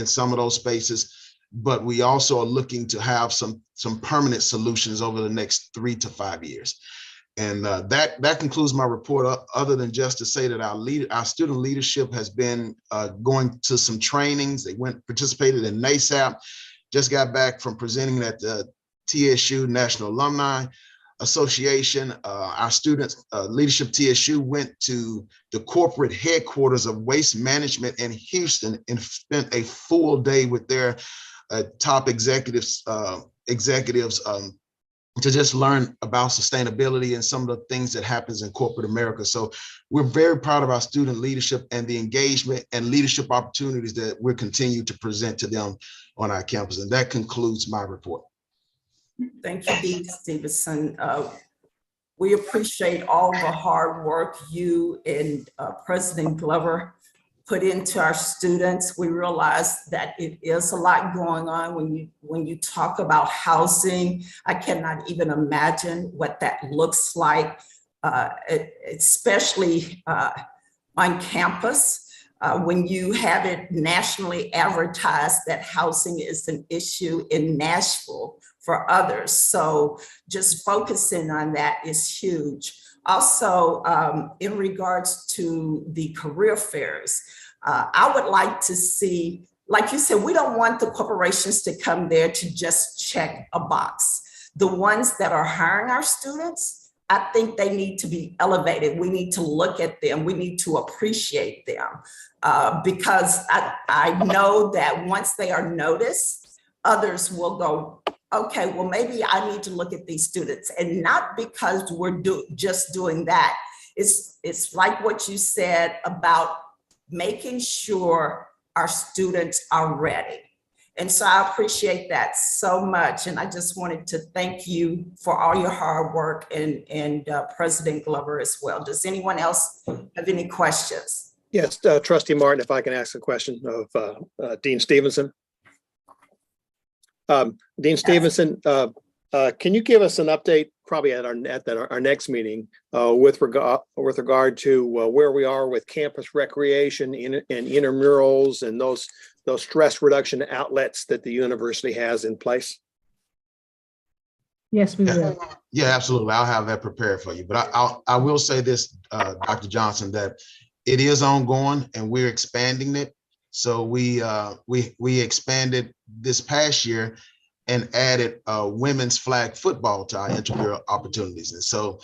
some of those spaces, but we also are looking to have some permanent solutions over the next 3 to 5 years. And that concludes my report, other than just to say that our student leadership has been going to some trainings. They participated in NASAP, just got back from presenting at the TSU National Alumni Association. Our students leadership TSU went to the corporate headquarters of Waste Management in Houston and spent a full day with their top executives to just learn about sustainability and some of the things that happens in corporate America. So we're very proud of our student leadership and the engagement and leadership opportunities that we're continuing to present to them on our campus. And that concludes my report. Thank you, Dean Stevenson. We appreciate all the hard work you and President Glover put into our students. We realize that it is a lot going on when you talk about housing. I cannot even imagine what that looks like, especially on campus. When you have it nationally advertised that housing is an issue in Nashville for others. So just focusing on that is huge. Also, in regards to the career fairs, I would like to see, like you said, we don't want the corporations to come there to just check a box. The ones that are hiring our students, I think they need to be elevated. We need to look at them. We need to appreciate them because I know that once they are noticed, others will go, okay, well, maybe I need to look at these students, and not because we're just doing that. It's like what you said about making sure our students are ready. And so I appreciate that so much. And I just wanted to thank you for all your hard work, and President Glover as well. Does anyone else have any questions? Yes, Trustee Martin, if I can ask a question of Dean Stevenson. Dean Stevenson, can you give us an update, probably at our next meeting, with regard to where we are with campus recreation and intramurals and those stress reduction outlets that the university has in place? Yes, we will. Yeah, absolutely. I'll have that prepared for you. But I will say this, Dr. Johnson, that it is ongoing and we're expanding it. So we expanded this past year and added women's flag football to our intramural opportunities. And so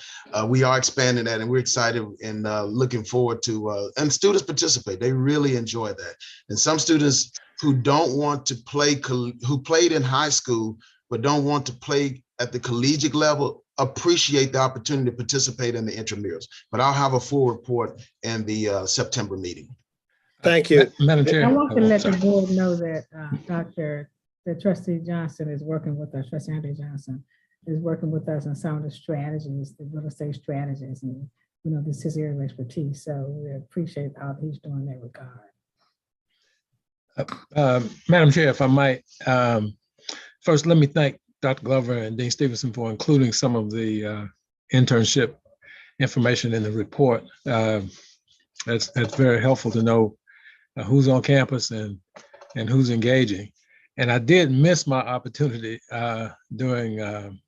we are expanding that, and we're excited and looking forward to, and students participate. They really enjoy that. And some students who don't want to play, who played in high school, but don't want to play at the collegiate level, appreciate the opportunity to participate in the intramurals. But I'll have a full report in the September meeting. Thank you. Madam I Chair. want to Oh, let the sorry. board know that Trustee Johnson is working with us, Trustee Andrew Johnson is working with us on some of the strategies, the real estate strategies, and this is his area of expertise. So we appreciate all he's doing in that regard. Madam Chair, if I might, first, let me thank Dr. Glover and Dean Stevenson for including some of the internship information in the report. That's very helpful to know who's on campus and who's engaging. And I did miss my opportunity during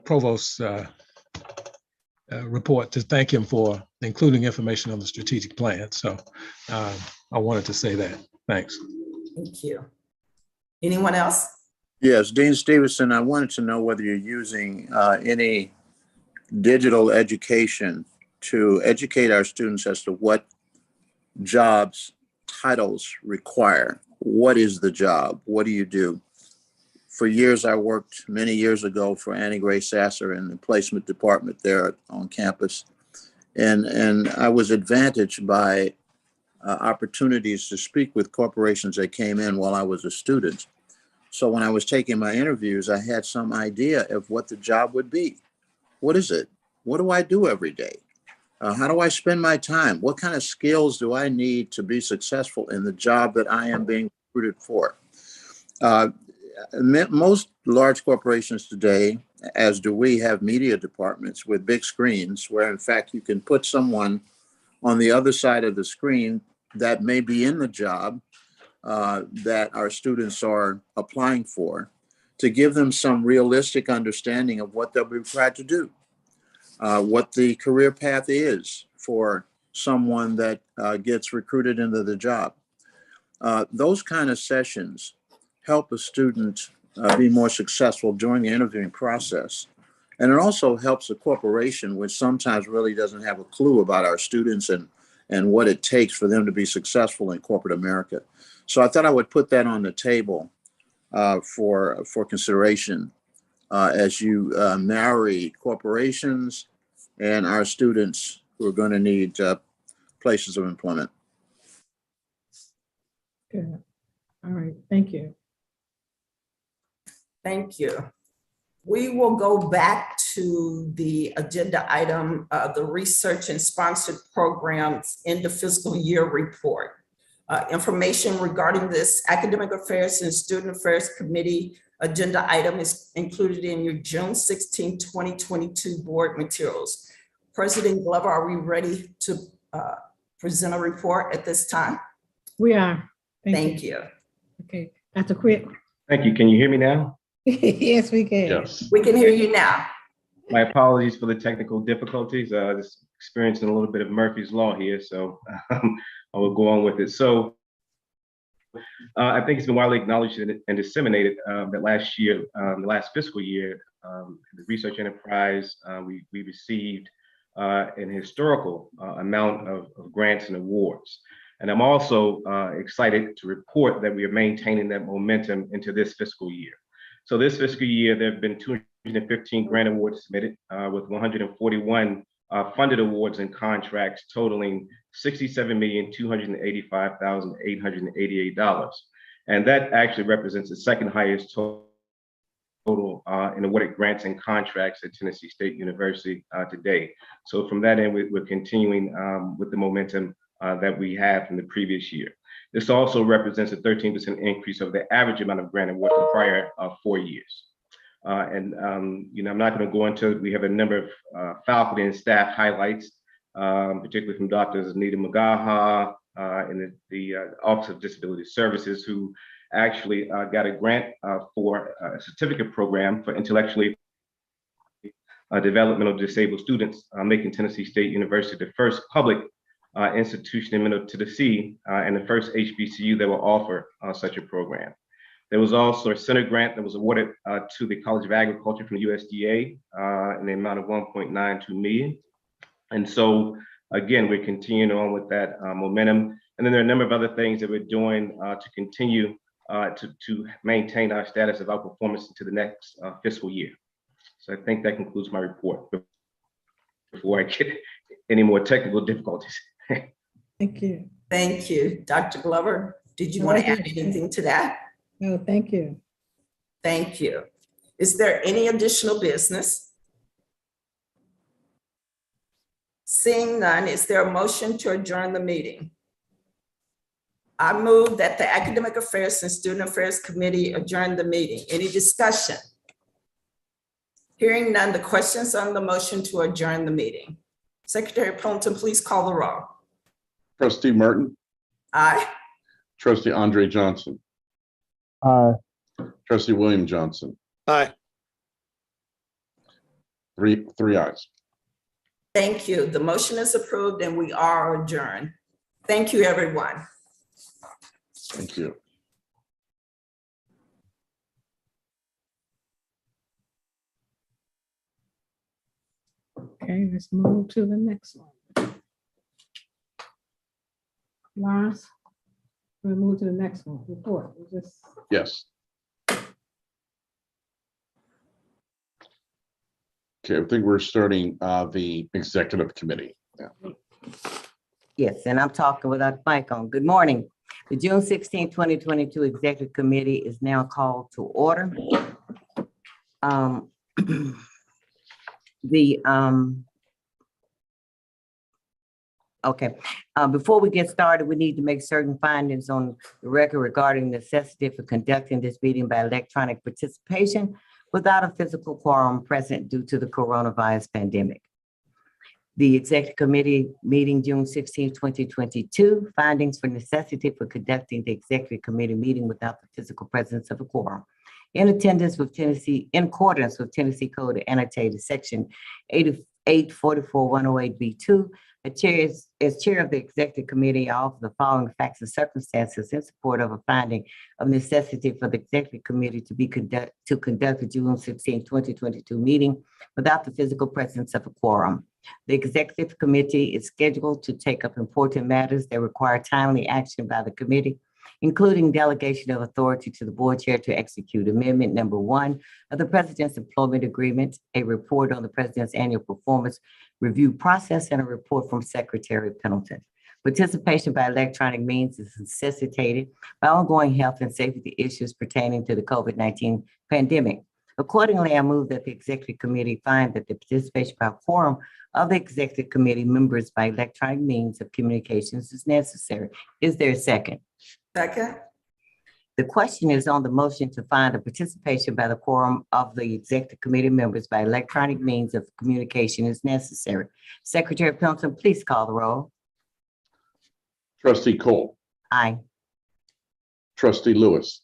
Provost's report to thank him for including information on the strategic plan. So I wanted to say that. Thanks. Thank you. Anyone else? Yes, Dean Stevenson, I wanted to know whether you're using any digital education to educate our students as to what jobs titles require. What is the job? What do you do? For years, I worked many years ago for Annie Gray Sasser in the placement department there on campus. And I was advantaged by opportunities to speak with corporations that came in while I was a student. So when I was taking my interviews, I had some idea of what the job would be. What is it? What do I do every day? How do I spend my time? What kind of skills do I need to be successful in the job that I am being recruited for? Most large corporations today, as do we, have media departments with big screens where, in fact, you can put someone on the other side of the screen that may be in the job that our students are applying for, to give them some realistic understanding of what they'll be required to do, what the career path is for someone that gets recruited into the job. Those kind of sessions help a student be more successful during the interviewing process. And it also helps a corporation, which sometimes really doesn't have a clue about our students and what it takes for them to be successful in corporate America. So I thought I would put that on the table for consideration as you marry corporations and our students who are going to need places of employment. Good. All right. Thank you. Thank you. We will go back to the agenda item, the research and sponsored programs in the fiscal year report. Information regarding this Academic Affairs and Student Affairs Committee agenda item is included in your June 16, 2022 board materials. President Glover, are we ready to present a report at this time? We are. Thank you. Okay. Dr. Quick. Thank you. Can you hear me now? Yes, we can. Yes. We can hear you now. My apologies for the technical difficulties. Just experiencing a little bit of Murphy's Law here, so I will go on with it. So I think it's been widely acknowledged and disseminated that last year, the last fiscal year, the research enterprise, we received an historical amount of grants and awards. And I'm also excited to report that we are maintaining that momentum into this fiscal year. So this fiscal year, there have been 215 grant awards submitted with 141 funded awards and contracts totaling $67,285,888. And that actually represents the second highest total in awarded grants and contracts at Tennessee State University today. So from that end, we're continuing with the momentum that we had from the previous year. This also represents a 13% increase over the average amount of grant awards in prior 4 years. I'm not going to go into it. We have a number of faculty and staff highlights, particularly from Drs. Anita Magaha in the Office of Disability Services, who actually got a grant for a certificate program for intellectually developmental disabled students, making Tennessee State University the first public institution in Middle Tennessee and the first HBCU that will offer such a program. There was also a Center grant that was awarded to the College of Agriculture from the USDA in the amount of $1.92 million. And so, again, we're continuing on with that momentum. And then there are a number of other things that we're doing to continue to maintain our status of outperformance into the next fiscal year. So I think that concludes my report before I get any more technical difficulties. Thank you. Thank you. Dr. Glover, did you want to add anything to that? No, thank you. Thank you. Is there any additional business? Seeing none, is there a motion to adjourn the meeting? I move that the Academic Affairs and Student Affairs Committee adjourn the meeting. Any discussion? Hearing none, the questions on the motion to adjourn the meeting. Secretary Pendleton, please call the roll. Trustee Martin, Aye. trustee Andre Johnson, Aye. trustee William Johnson, Aye. three ayes. Thank you. The motion is approved and we are adjourned. Thank you, everyone. Thank you. Okay, let's move to the next one. Lars, we'll move to the next one. Report. Yes. Okay, I think we're starting the executive committee. Yeah. Yes, and I'm talking without the mic on. Good morning. The June 16, 2022 Executive Committee is now called to order. Before we get started, we need to make certain findings on the record regarding necessity for conducting this meeting by electronic participation without a physical quorum present due to the coronavirus pandemic. The Executive Committee meeting June 16, 2022, findings for necessity for conducting the Executive Committee meeting without the physical presence of a quorum. In accordance with Tennessee Code annotated section 844-108B2, as chair of the Executive Committee, I offer the following facts and circumstances in support of a finding of necessity for the Executive Committee to conduct the June 16, 2022 meeting without the physical presence of a quorum. The Executive Committee is scheduled to take up important matters that require timely action by the committee, including delegation of authority to the board chair to execute Amendment Number 1 of the President's Employment Agreement, a report on the President's annual performance review process, and a report from Secretary Pendleton. Participation by electronic means is necessitated by ongoing health and safety issues pertaining to the COVID-19 pandemic. Accordingly, I move that the Executive Committee find that the participation by quorum of the Executive Committee members by electronic means of communications is necessary. Is there a second? Second. The question is on the motion to find the participation by the quorum of the Executive Committee members by electronic means of communication is necessary. Secretary Pendleton, please call the roll. Trustee Cole, Aye. trustee Lewis,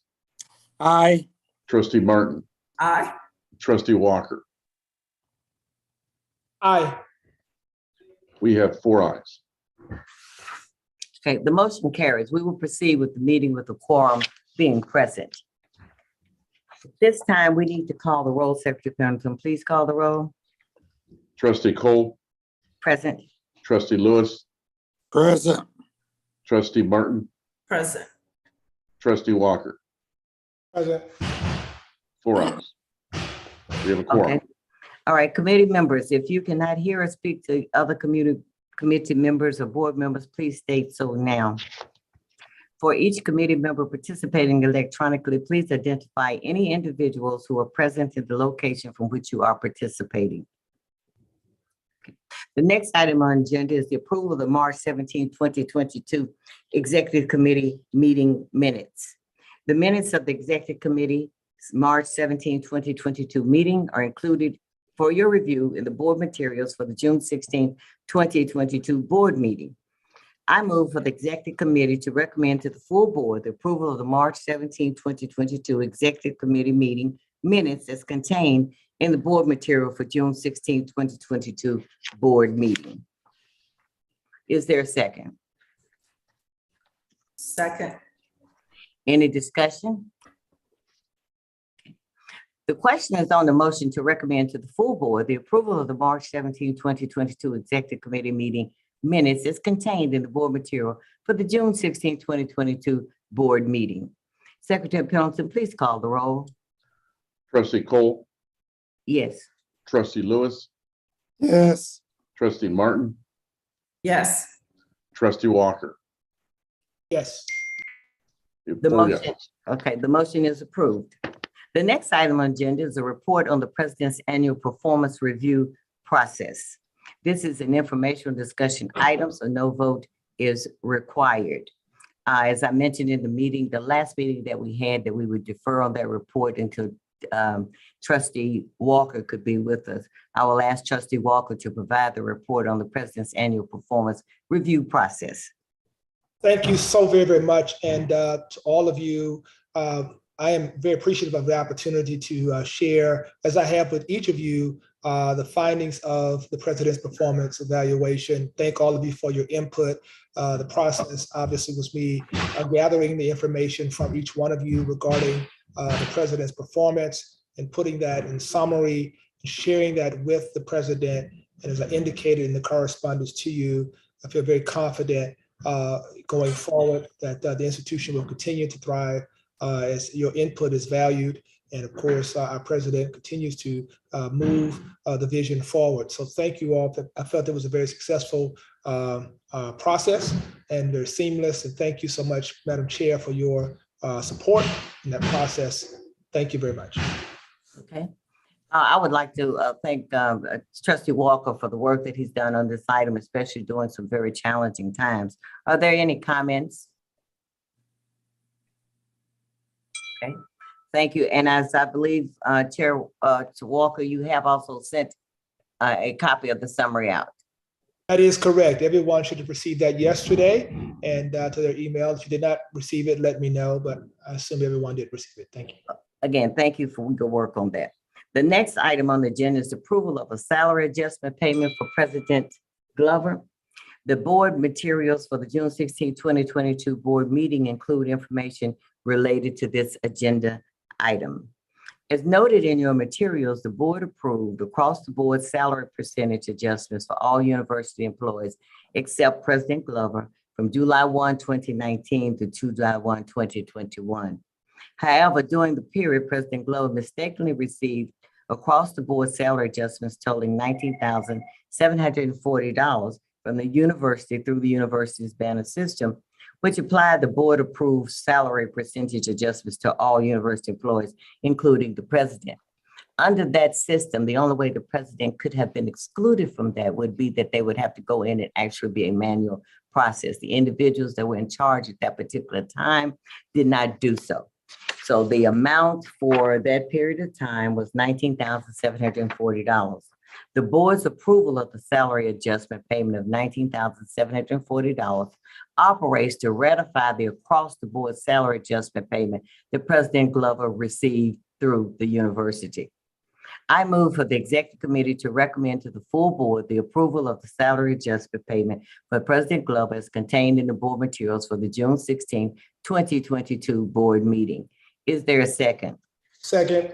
Aye. trustee Martin, Aye. trustee Walker. Aye. We have 4 ayes. Okay, the motion carries. We will proceed with the meeting with the quorum being present. This time we need to call the roll. Secretary Pendleton, please call the roll. Trustee Cole, Present. trustee Lewis, Present. trustee Martin, Present. trustee Walker. Present. 4 ayes. We have a quorum. Okay. All right, committee members, if you cannot hear or speak to other committee members or board members, please state so now. For each committee member participating electronically, please identify any individuals who are present in the location from which you are participating. Okay. The next item on the agenda is the approval of the March 17, 2022 Executive Committee meeting minutes. The minutes of the Executive Committee March 17, 2022 meeting are included for your review in the board materials for the June 16, 2022 board meeting. I move for the Executive Committee to recommend to the full board the approval of the March 17, 2022 Executive Committee meeting minutes as contained in the board material for June 16, 2022 board meeting. Is there a second? Second. Any discussion? The question is on the motion to recommend to the full board the approval of the March 17, 2022 Executive Committee meeting minutes is contained in the board material for the June 16, 2022 board meeting. Secretary Pendleton, please call the roll. Trustee Cole, Yes. trustee Lewis, Yes. trustee Martin, Yes. trustee Walker. Yes. The Four motion, yeses. okay, the motion is approved. The next item on the agenda is a report on the president's annual performance review process. This is an informational discussion item, so no vote is required. As I mentioned in the meeting, the last meeting that we had, that we would defer on that report until trustee Walker could be with us. I will ask trustee Walker to provide the report on the president's annual performance review process. Thank you so very, very much. And to all of you, I am very appreciative of the opportunity to share, as I have with each of you, the findings of the president's performance evaluation. Thank all of you for your input. The process obviously was me gathering the information from each one of you regarding the president's performance and putting that in summary, and sharing that with the president. And as I indicated in the correspondence to you, I feel very confident going forward that the institution will continue to thrive as your input is valued. And of course, our president continues to move the vision forward. So thank you all. I felt it was a very successful process and very seamless. And thank you so much, Madam Chair, for your support in that process. Thank you very much. Okay. I would like to thank trustee Walker for the work that he's done on this item, especially during some very challenging times. Are there any comments? Okay, thank you. And as I believe, Chair Walker, you have also sent a copy of the summary out. That is correct. Everyone should have received that yesterday and to their email. If you did not receive it, let me know, but I assume everyone did receive it. Thank you. Again, thank you for your work on that. The next item on the agenda is approval of a salary adjustment payment for President Glover. The board materials for the June 16, 2022 board meeting include information related to this agenda item. As noted in your materials, the board approved across the board salary percentage adjustments for all university employees except President Glover from July 1, 2019 to July 1, 2021. However, during the period, President Glover mistakenly received across the board salary adjustments totaling $19,740 from the university through the university's banner system, which applied the board approved salary percentage adjustments to all university employees, including the president. Under that system, the only way the president could have been excluded from that would be that they would have to go in and actually be a manual process. The individuals that were in charge at that particular time did not do so. So the amount for that period of time was $19,740. The board's approval of the salary adjustment payment of $19,740 operates to ratify the across-the-board salary adjustment payment that President Glover received through the university. I move for the executive committee to recommend to the full board the approval of the salary adjustment payment for President Glover as contained in the board materials for the June 16, 2022 board meeting. Is there a second? Second.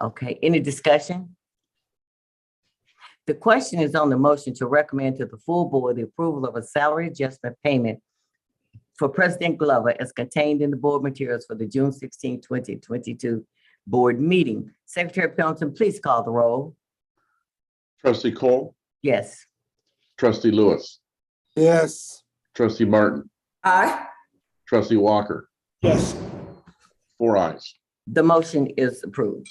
Okay, any discussion? The question is on the motion to recommend to the full board the approval of a salary adjustment payment for President Glover as contained in the board materials for the June 16, 2022 board meeting. Secretary Pendleton, please call the roll. Trustee Cole, Yes. trustee Lewis, Yes. trustee Martin, Aye. trustee Walker, Yes. 4 ayes. The motion is approved.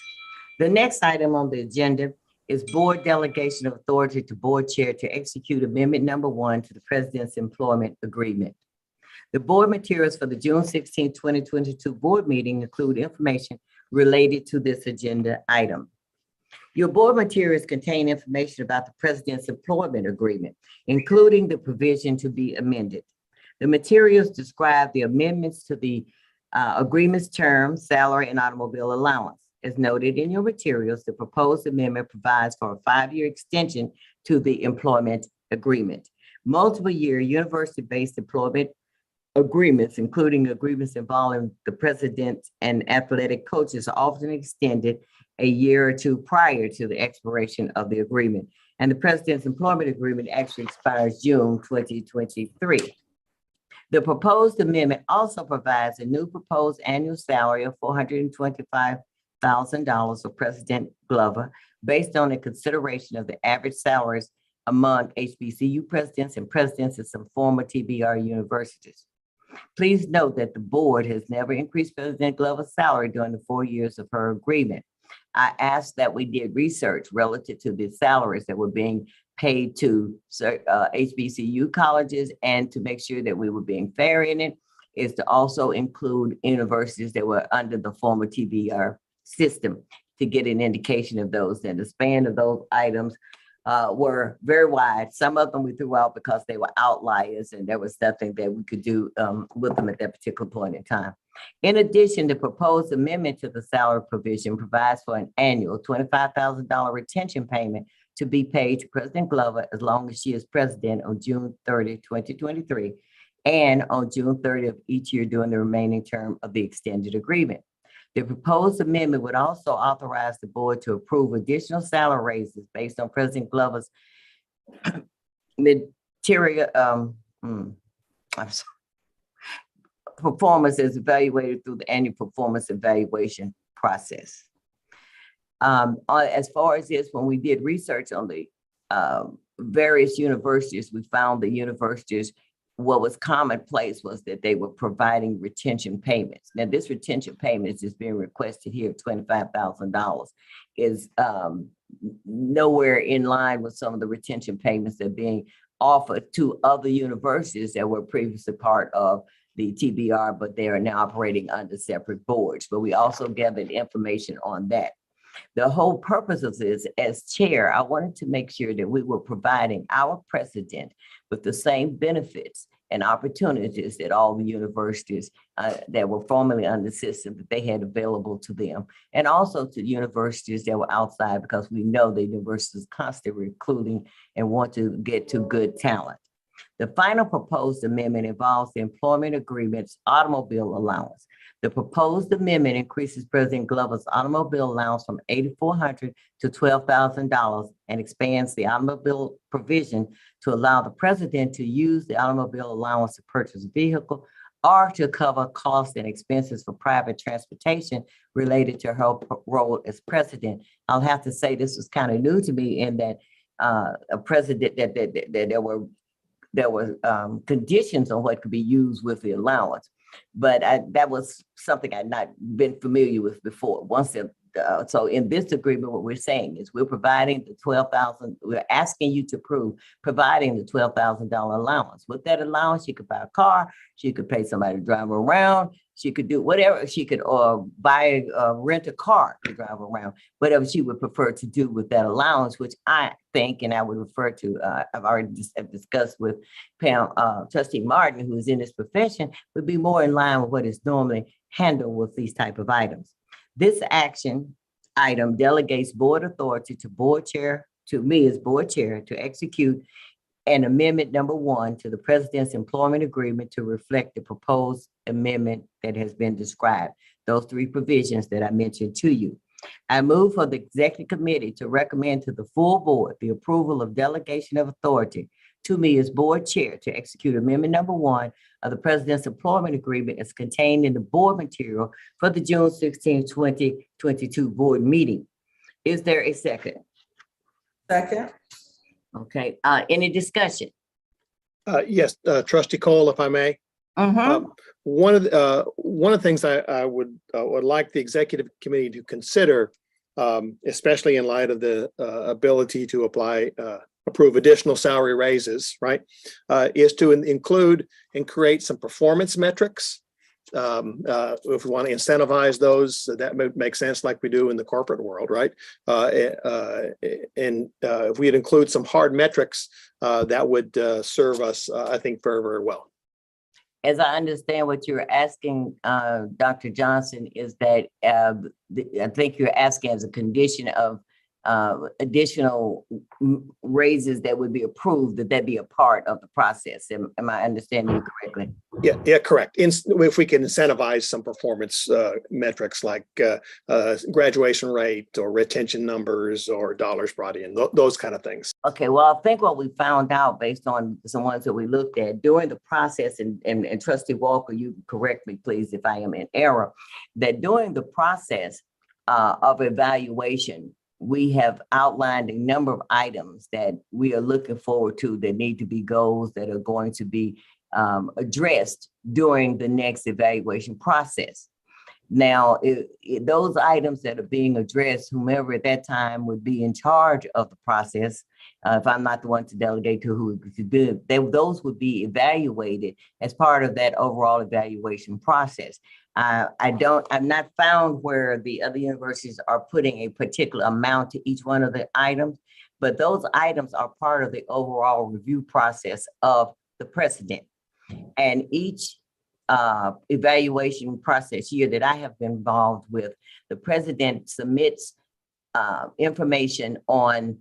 The next item on the agenda is board delegation of authority to board chair to execute amendment number 1 to the president's employment agreement. The board materials for the June 16, 2022 board meeting include information related to this agenda item. Your board materials contain information about the president's employment agreement, including the provision to be amended. The materials describe the amendments to the agreement's terms, salary, and automobile allowance. As noted in your materials, the proposed amendment provides for a 5-year extension to the employment agreement. Multiple year university-based employment agreements, including agreements involving the president and athletic coaches, are often extended a year or two prior to the expiration of the agreement. and the President's Employment Agreement actually expires June 2023. The proposed amendment also provides a new proposed annual salary of $425,000 for President Glover based on a consideration of the average salaries among HBCU presidents and presidents of some former TBR universities. Please note that the board has never increased President Glover's salary during the 4 years of her agreement. I asked that we did research relative to the salaries that were being paid to HBCU colleges, and to make sure that we were being fair in it is to also include universities that were under the former TBR system to get an indication of those. And the span of those items were very wide. Some of them we threw out because they were outliers and there was nothing that we could do with them at that particular point in time. In addition, the proposed amendment to the salary provision provides for an annual $25,000 retention payment to be paid to President Glover as long as she is president on June 30, 2023, and on June 30 of each year during the remaining term of the extended agreement. The proposed amendment would also authorize the board to approve additional salary raises based on President Glover's performance as evaluated through the annual performance evaluation process. As far as this, when we did research on the various universities, we found the universities, what was commonplace was that they were providing retention payments. Now, this retention payment is being requested here, $25,000, is nowhere in line with some of the retention payments that are being offered to other universities that were previously part of the TBR, but they are now operating under separate boards. But we also gathered information on that. The whole purpose of this, as chair, I wanted to make sure that we were providing our president with the same benefits and opportunities that all the universities that were formerly under the system that they had available to them, and also to universities that were outside, because we know the universities constantly recruiting and want to get to good talent. The final proposed amendment involves the employment agreement's automobile allowance. The proposed amendment increases President Glover's automobile allowance from $8,400 to $12,000 and expands the automobile provision to allow the president to use the automobile allowance to purchase a vehicle or to cover costs and expenses for private transportation related to her role as president. I'll have to say this was kind of new to me in that a president that there were conditions on what could be used with the allowance. But that was something I'd not been familiar with before. So in this agreement, what we're saying is we're providing the $12,000, we're asking you to approve providing the $12,000 allowance. With that allowance, she could buy a car, she could pay somebody to drive her around, she could do whatever, she could rent a car to drive around, whatever she would prefer to do with that allowance, which I think, and I would refer to, I've already discussed with Pam, Trustee Martin, who is in this profession, would be more in line with what is normally handled with these type of items. This action item delegates board authority to board chair, to me as board chair, to execute an amendment number 1 to the president's employment agreement to reflect the proposed amendment that has been described, those 3 provisions that I mentioned to you. I move for the executive committee to recommend to the full board the approval of delegation of authority to me as board chair to execute amendment number 1 of the president's employment agreement as contained in the board material for the June 16, 2022 board meeting. Is there a second? Second. Okay, any discussion? Yes, Trustee Cole, if I may. One of the things I would like the executive committee to consider, especially in light of the ability to approve additional salary raises, right, is to include and create some performance metrics. If we want to incentivize those, that would make sense like we do in the corporate world, right? And if we'd include some hard metrics, that would serve us, I think, very, very well. As I understand what you're asking, Dr. Johnson, is that I think you're asking as a condition of additional raises that would be approved, that be a part of the process. Am I understanding you correctly? Yeah, correct. If we can incentivize some performance metrics like graduation rate or retention numbers or dollars brought in, those kind of things. Okay, well, I think what we found out based on some ones that we looked at during the process, and Trustee Walker, you correct me, please, if I am in error, that during the process of evaluation, we have outlined a number of items that we are looking forward to that need to be goals that are going to be addressed during the next evaluation process. Now, those items that are being addressed, whomever at that time would be in charge of the process, if I'm not the one to delegate to who to do, those would be evaluated as part of that overall evaluation process. I've not found where the other universities are putting a particular amount to each one of the items, but those items are part of the overall review process of the president. And each evaluation process year that I have been involved with, the president submits information on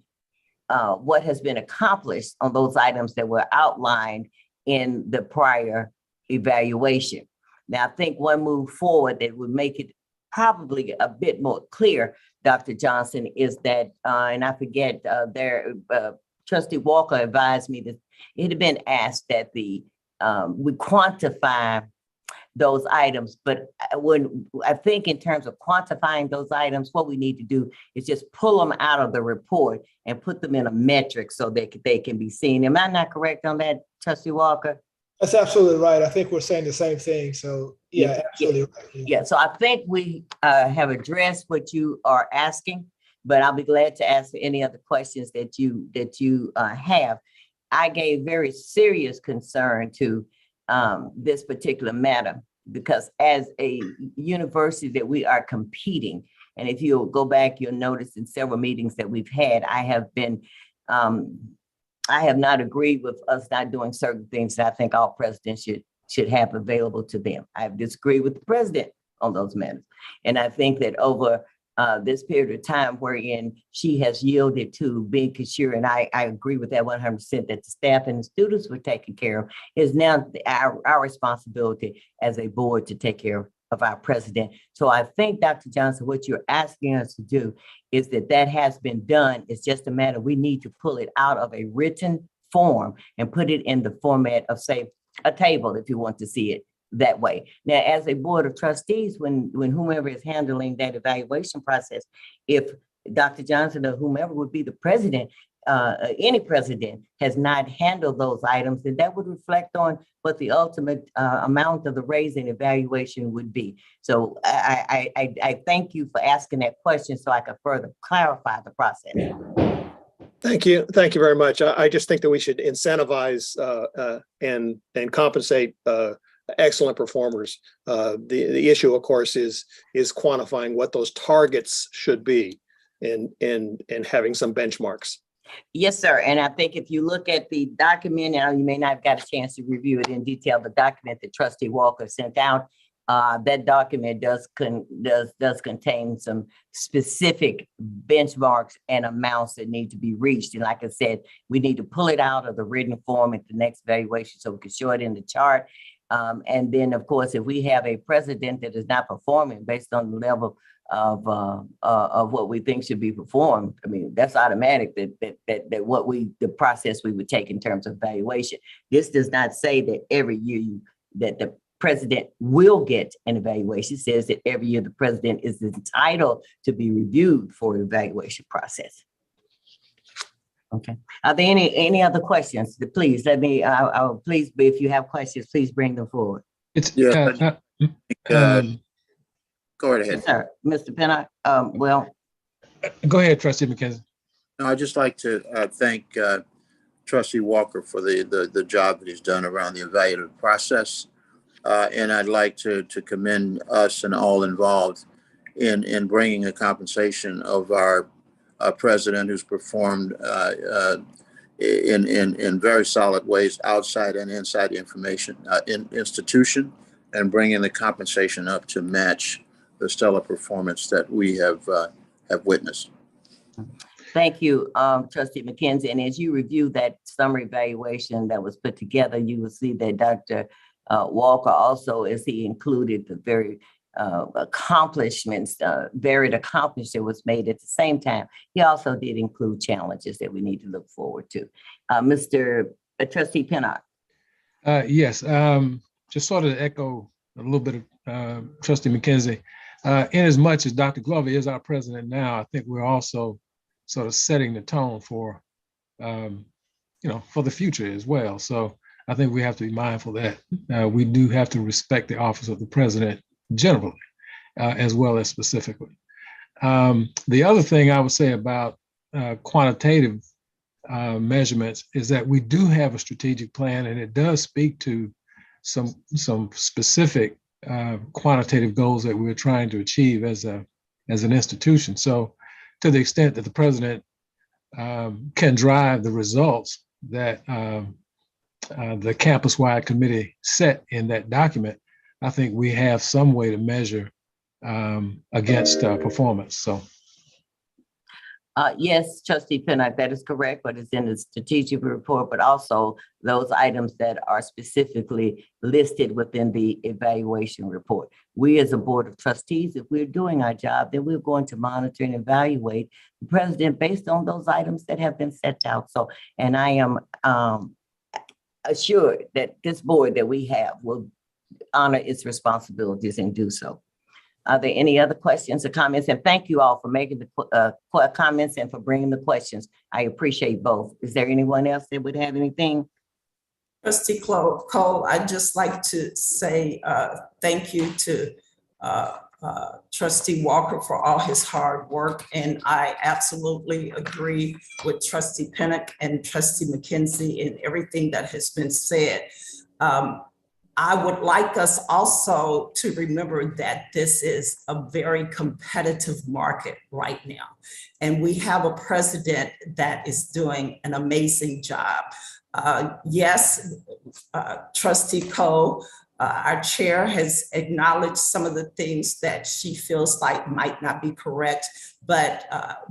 what has been accomplished on those items that were outlined in the prior evaluation. Now, I think one move forward that would make it probably a bit more clear, Dr. Johnson, is that, and I forget, Trustee Walker advised me that it had been asked that we quantify those items, but when I think in terms of quantifying those items, what we need to do is just pull them out of the report and put them in a metric so that they can be seen. Am I not correct on that, Trustee Walker? That's absolutely right. I think we're saying the same thing. So yeah, absolutely right. Yeah, so I think we have addressed what you are asking, but I'll be glad to answer any other questions that you have. I gave very serious concern to this particular matter because as a university that we are competing, and if you'll go back, you'll notice in several meetings that we've had, I have not agreed with us not doing certain things that I think all presidents should have available to them. I've disagreed with the president on those matters. And I think that over this period of time wherein she has yielded to being sure, and I agree with that 100%, that the staff and the students were taken care of, is now our responsibility as a board to take care of our president. So I think, Dr. Johnson, what you're asking us to do is that has been done. It's just a matter, we need to pull it out of a written form and put it in the format of, say, a table, if you want to see it that way. Now, as a board of trustees, when whomever is handling that evaluation process, if Dr. Johnson or whomever would be the president, any president has not handled those items, then that would reflect on what the ultimate amount of the raise and evaluation would be. So I thank you for asking that question so I can further clarify the process. Thank you. Thank you very much. I just think that we should incentivize and compensate excellent performers. The issue, of course, is quantifying what those targets should be and having some benchmarks. Yes, sir. And I think if you look at the document, and you may not have got a chance to review it in detail, the document that Trustee Walker sent out, that document does contain some specific benchmarks and amounts that need to be reached. And like I said, we need to pull it out of the written form at the next evaluation so we can show it in the chart. And then, of course, if we have a president that is not performing based on the level of what we think should be performed, I mean, that's automatic that the process we would take in terms of evaluation. This does not say that every year that the president will get an evaluation. It says that every year the president is entitled to be reviewed for the evaluation process. Okay. Are there any other questions? Please let me. Please, if you have questions, please bring them forward. Go right ahead. Yes, sir. Mr. Pennock. Go ahead, Trustee McKenzie. No, I'd just like to thank Trustee Walker for the job that he's done around the evaluative process. And I'd like to commend us and all involved in bringing a compensation of our president who's performed in very solid ways outside and inside the information institution, and bringing the compensation up to match the stellar performance that we have witnessed. Thank you, Trustee McKenzie. And as you review that summary evaluation that was put together, you will see that Dr. Walker also, as he included the very varied accomplishments that was made at the same time, he also did include challenges that we need to look forward to. Mr. Trustee Pinnock. Yes, just sort of echo a little bit of Trustee McKenzie. In as much as Dr. Glover is our president now, I think we're also sort of setting the tone for, for the future as well. So I think we have to be mindful that we do have to respect the office of the president generally, as well as specifically. The other thing I would say about quantitative measurements is that we do have a strategic plan, and it does speak to some specific quantitative goals that we're trying to achieve as an institution. So to the extent that the president can drive the results that the campus-wide committee set in that document, I think we have some way to measure against performance. So. Yes, Trustee Pinnock, that is correct, but it's in the strategic report, but also those items that are specifically listed within the evaluation report. We as a board of trustees, if we're doing our job, then we're going to monitor and evaluate the president based on those items that have been set out. So, and I am assured that this board that we have will honor its responsibilities and do so. Are there any other questions or comments? And thank you all for making the comments and for bringing the questions. I appreciate both. Is there anyone else that would have anything? Trustee Cole, I'd just like to say thank you to Trustee Walker for all his hard work. And I absolutely agree with Trustee Pinnock and Trustee McKenzie in everything that has been said. I would like us also to remember that this is a very competitive market right now. And we have a president that is doing an amazing job. Yes, Trustee Cole, our chair has acknowledged some of the things that she feels like might not be correct. But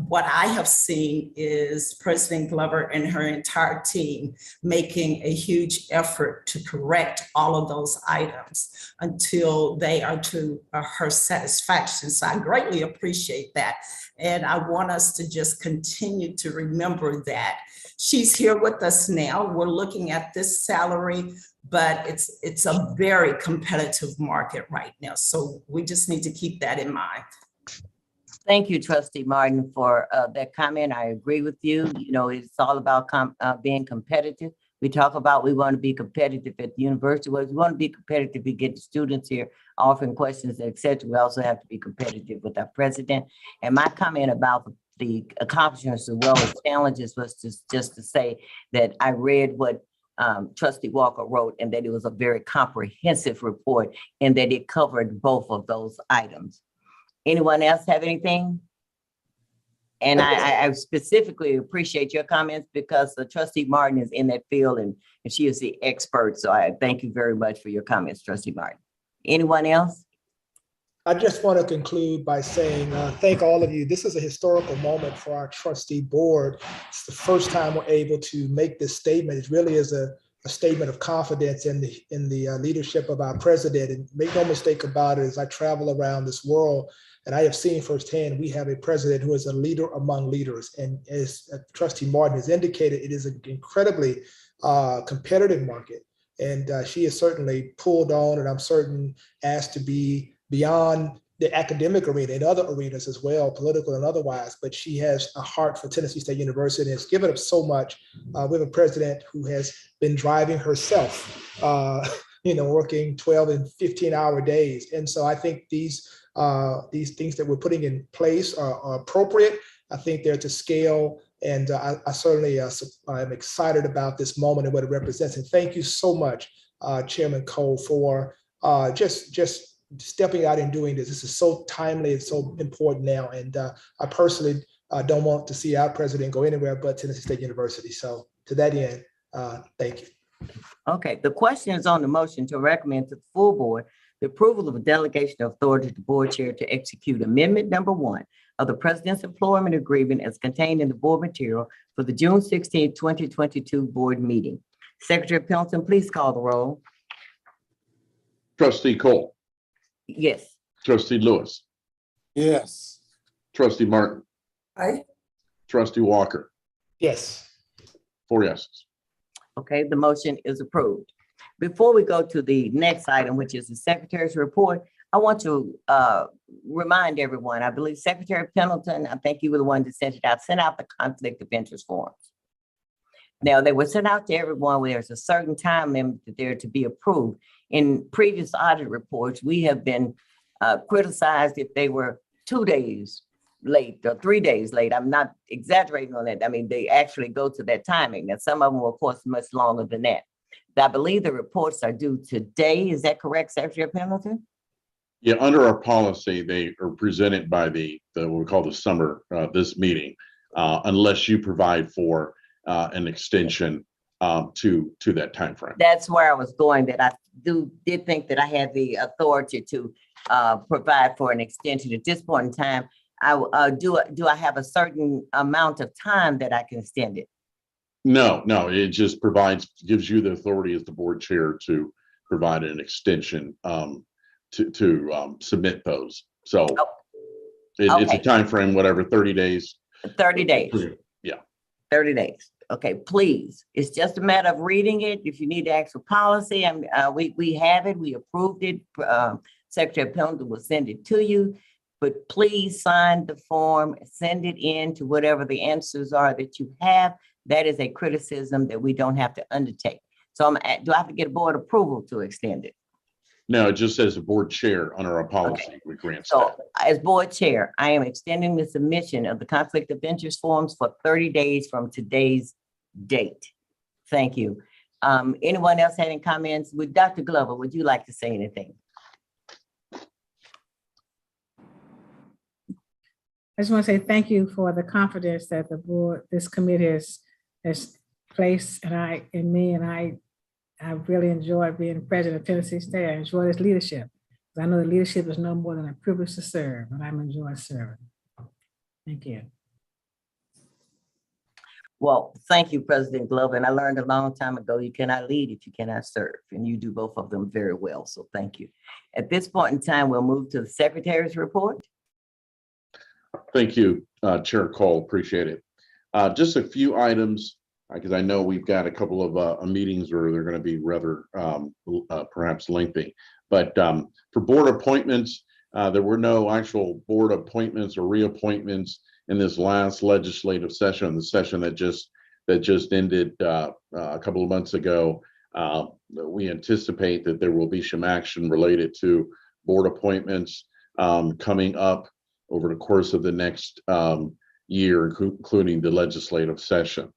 what I have seen is President Glover and her entire team making a huge effort to correct all of those items until they are to her satisfaction. So I greatly appreciate that. And I want us to just continue to remember that she's here with us now. We're looking at this salary, but it's a very competitive market right now. So we just need to keep that in mind. Thank you, Trustee Martin, for that comment. I agree with you. You know, it's all about being competitive. We talk about we want to be competitive at the university. Well, if we want to be competitive, we get the students here offering questions, et cetera. We also have to be competitive with our president. And my comment about the accomplishments as well as challenges was just to say that I read what Trustee Walker wrote, and that it was a very comprehensive report and that it covered both of those items. Anyone else have anything? And I specifically appreciate your comments because Trustee Martin is in that field and she is the expert. So I thank you very much for your comments, Trustee Martin. Anyone else? I just want to conclude by saying thank all of you. This is a historical moment for our trustee board. It's the first time we're able to make this statement. It really is a statement of confidence in the leadership of our president. And make no mistake about it, as I travel around this world, and I have seen firsthand, we have a president who is a leader among leaders. And as Trustee Martin has indicated, it is an incredibly competitive market. And she is certainly pulled on, and I'm certain asked to be beyond the academic arena and other arenas as well, political and otherwise, but she has a heart for Tennessee State University and has given up so much. We have a president who has been driving herself, working 12 and 15-hour days. And so I think these things that we're putting in place are appropriate. I think they're to scale. And I certainly am excited about this moment and what it represents. And thank you so much, Chairman Cole, for just stepping out and doing this. This is so timely and so important now. And I personally don't want to see our president go anywhere but Tennessee State University. So to that end, thank you. Okay, the question is on the motion to recommend to the full board the approval of a delegation of authority to the board chair to execute amendment number 1 of the president's employment agreement as contained in the board material for the June 16, 2022 board meeting. Secretary Pendleton, please call the roll. Trustee Cole, Yes. trustee Lewis, Yes. trustee Martin, Aye. trustee Walker, Yes. 4 yeses. Okay, the motion is approved. Before we go to the next item, which is the secretary's report, I want to remind everyone, I believe Secretary Pendleton, I think you were the one that sent it out, sent out the conflict of interest forms. Now, they were sent out to everyone where there's a certain time limit that they're to be approved. In previous audit reports, we have been criticized if they were 2 days late or 3 days late. I'm not exaggerating on that. I mean, they actually go to that timing. Now, some of them will, of course, much longer than that. I believe the reports are due today. Is that correct, Secretary Pendleton? Yeah, under our policy, they are presented by the what we call the summer, this meeting, unless you provide for an extension to that timeframe. That's where I was going, that I did think that I had the authority to provide for an extension. At this point in time, do I have a certain amount of time that I can extend it? No, it just gives you the authority as the board chair to provide an extension to submit those. So it's a time frame, whatever, 30 days. 30 days. Yeah. 30 days. Okay, please. It's just a matter of reading it. If you need the actual policy, we have it, we approved it. Secretary Pendleton will send it to you, but please sign the form, send it in to whatever the answers are that you have. That is a criticism that we don't have to undertake. So do I have to get board approval to extend it? No, it just says the board chair under our policy, we grant So that. as board chair, I am extending the submission of the conflict of interest forms for 30 days from today's date. Thank you. Anyone else had any comments? With Dr. Glover, would you like to say anything? I just want to say thank you for the confidence that the board, this committee has placed in me, and I really enjoy being president of Tennessee State. I enjoy this leadership. I know the leadership is no more than a privilege to serve, and I'm enjoying serving. Thank you. Well, thank you, President Glover. And I learned a long time ago, you cannot lead if you cannot serve, and you do both of them very well. So thank you. At this point in time, we'll move to the secretary's report. Thank you, Chair Cole, appreciate it. Just a few items, because I know we've got a couple of meetings where they're going to be rather perhaps lengthy. But for board appointments, there were no actual board appointments or reappointments in this last legislative session, the session that just ended a couple of months ago. We anticipate that there will be some action related to board appointments coming up over the course of the next year, including the legislative session.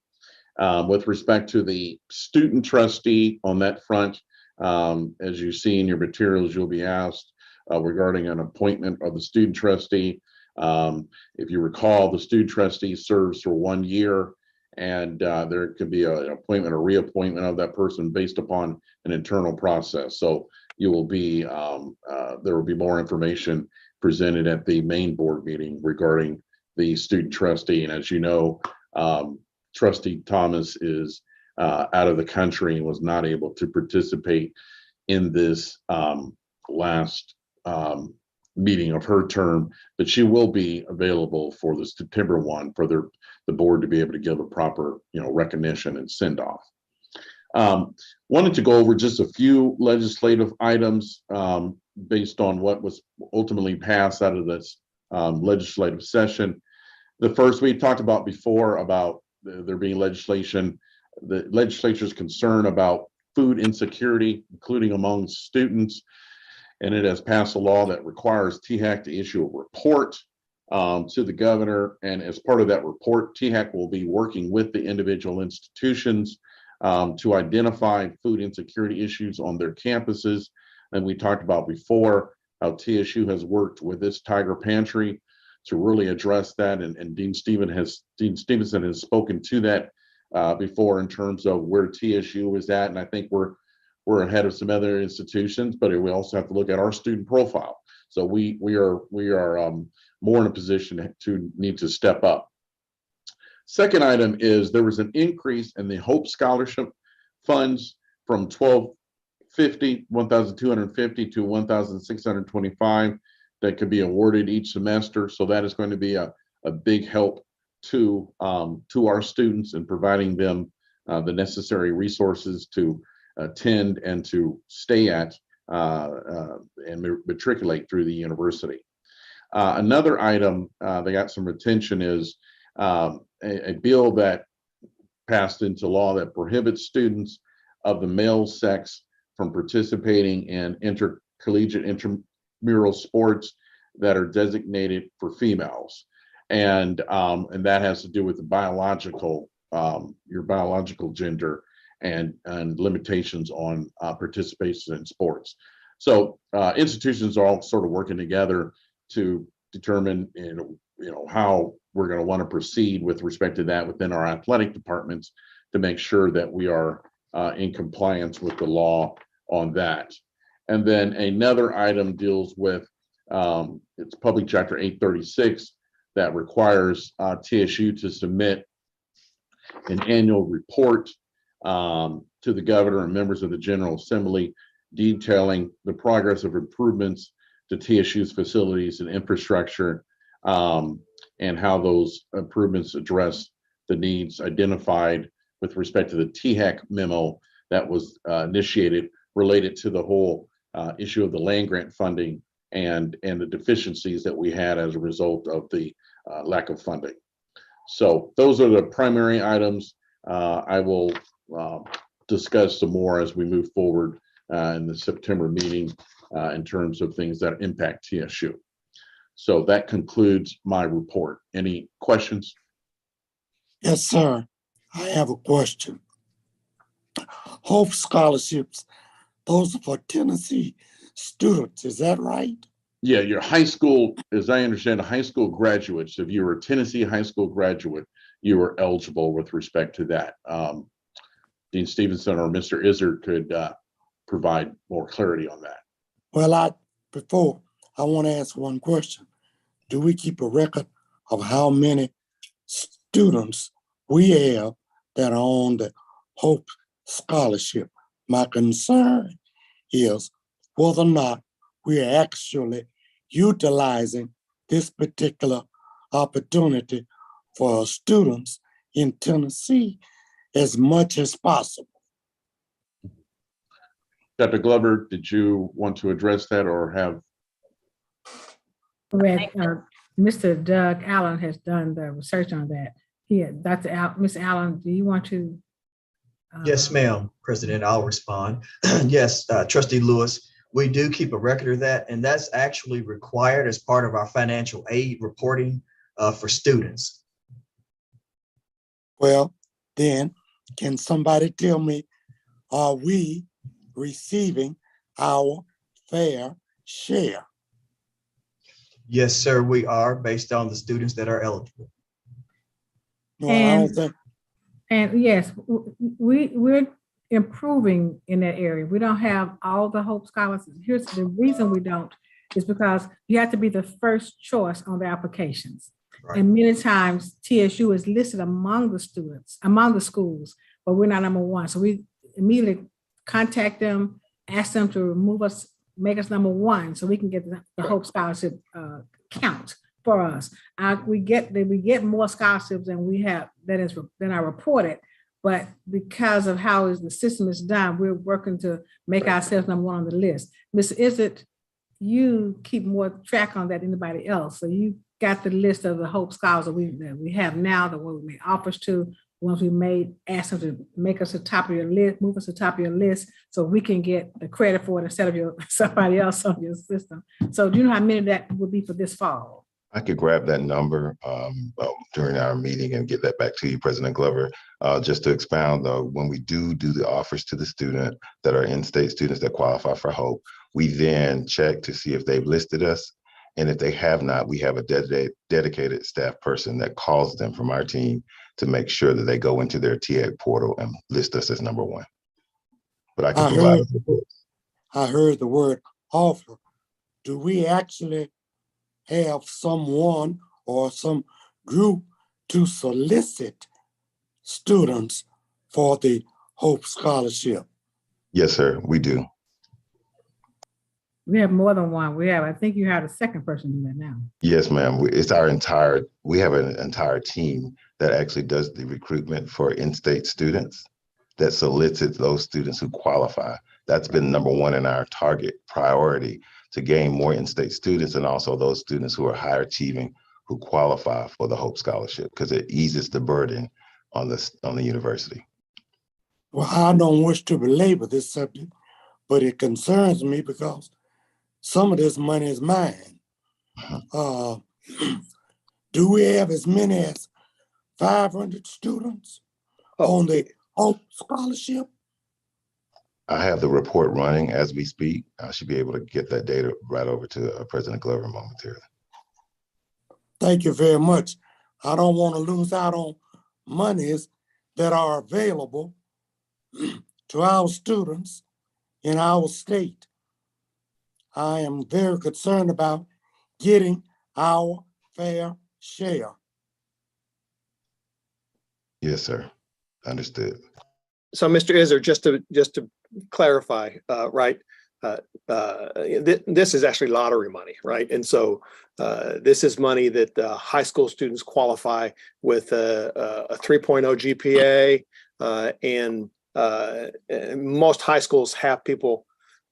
With respect to the student trustee on that front, as you see in your materials, you'll be asked regarding an appointment of the student trustee. If you recall, the student trustee serves for 1 year, and there could be an appointment or reappointment of that person based upon an internal process. So you will be, there will be more information presented at the main board meeting regarding the student trustee. And as you know, Trustee Thomas is out of the country and was not able to participate in this last meeting of her term, but she will be available for the September one for the board to be able to give a proper, recognition and send off. Wanted to go over just a few legislative items based on what was ultimately passed out of this legislative session. The first we talked about before about there being legislation, the legislature's concern about food insecurity, including among students. And it has passed a law that requires THAC to issue a report to the governor. And as part of that report, THAC will be working with the individual institutions to identify food insecurity issues on their campuses. And we talked about before how TSU has worked with this Tiger Pantry to really address that. And Dean Stevenson has spoken to that before in terms of where TSU is at. And I think we're ahead of some other institutions, but we also have to look at our student profile. So we are more in a position to need to step up. Second item is there was an increase in the Hope Scholarship funds from 1,250 to 1,625 that could be awarded each semester. So that is going to be a big help to our students and providing them the necessary resources to attend and to stay at and matriculate through the university. Another item that got some attention is a bill that passed into law that prohibits students of the male sex from participating in intercollegiate intramural sports that are designated for females. And that has to do with the biological, your biological gender and limitations on participation in sports. So institutions are all sort of working together to determine, how we're going to want to proceed with respect to that within our athletic departments to make sure that we are in compliance with the law on that. And then another item deals with it's Public Chapter 836 that requires TSU to submit an annual report to the governor and members of the General Assembly detailing the progress of improvements to TSU's facilities and infrastructure and how those improvements address the needs identified with respect to the THEC memo that was initiated related to the whole issue of the land grant funding and the deficiencies that we had as a result of the lack of funding. So those are the primary items. I will discuss some more as we move forward in the September meeting in terms of things that impact TSU. So that concludes my report. Any questions? Yes, sir. I have a question. Hope scholarships, those are for Tennessee students, is that right? Yeah, your high school, as I understand, high school graduates, if you were a Tennessee high school graduate, you were eligible with respect to that. Dean Stevenson or Mr. Izzard could provide more clarity on that. Well, I want to ask one question. Do we keep a record of how many students we have that are on the Hope Scholarship? My concern is whether or not we are actually utilizing this particular opportunity for students in Tennessee as much as possible. Dr. Glover, did you want to address that or have? Correct. Mr. Doug Allen has done the research on that. Mr. Allen, do you want to? Yes, ma'am, President, I'll respond. Yes, Trustee Lewis, we do keep a record of that, and that's actually required as part of our financial aid reporting for students. Well, then, can somebody tell me, are we receiving our fair share? Yes, sir, we are, based on the students that are eligible. No, I don't think. And yes, we're improving in that area. We don't have all the Hope scholarships. Here's the reason we don't is because you have to be the first choice on the applications. Right. And many times TSU is listed among the students, among the schools, but we're not number one. So we immediately contact them, ask them to make us number one so we can get the Hope Scholarship count for us. We get more scholarships than we have than are reported, but because of how the system is done, we're working to make ourselves number one on the list. Ms. Izzard, you keep more track on that than anybody else. So you got the list of the Hope Scholars that we have now, the one we made offers to, ones we ask them to make us the top of your list, move us to the top of your list so we can get the credit for it instead of somebody else on your system. So do you know how many that would be for this fall? I could grab that number during our meeting and get that back to you, President Glover. Just to expound, though, when we do the offers to the student that are in-state students that qualify for Hope, we then check to see if they've listed us. And if they have not, we have a dedicated staff person that calls them from our team to make sure that they go into their TEC portal and list us as number one. But I can provide. I heard the word offer. Do we actually have someone or some group to solicit students for the Hope Scholarship? Yes, sir, we do. We have more than one. I think you have a second person do that now. Yes, ma'am. We have an entire team that actually does the recruitment for in-state students that solicits those students who qualify. That's been number one in our target priority, to gain more in-state students and also those students who are higher achieving who qualify for the Hope Scholarship, because it eases the burden on the university. Well, I don't wish to belabor this subject, but it concerns me because some of this money is mine. Do we have as many as 500 students on the Hope Scholarship? I have the report running as we speak. I should be able to get that data right over to President Glover momentarily. Thank you very much. I don't want to lose out on monies that are available to our students in our state. I am very concerned about getting our fair share. Yes, sir. Understood. So, Mr. Iser, just to clarify, right? This is actually lottery money, right? And so this is money that high school students qualify with a 3.0 GPA, and most high schools have people,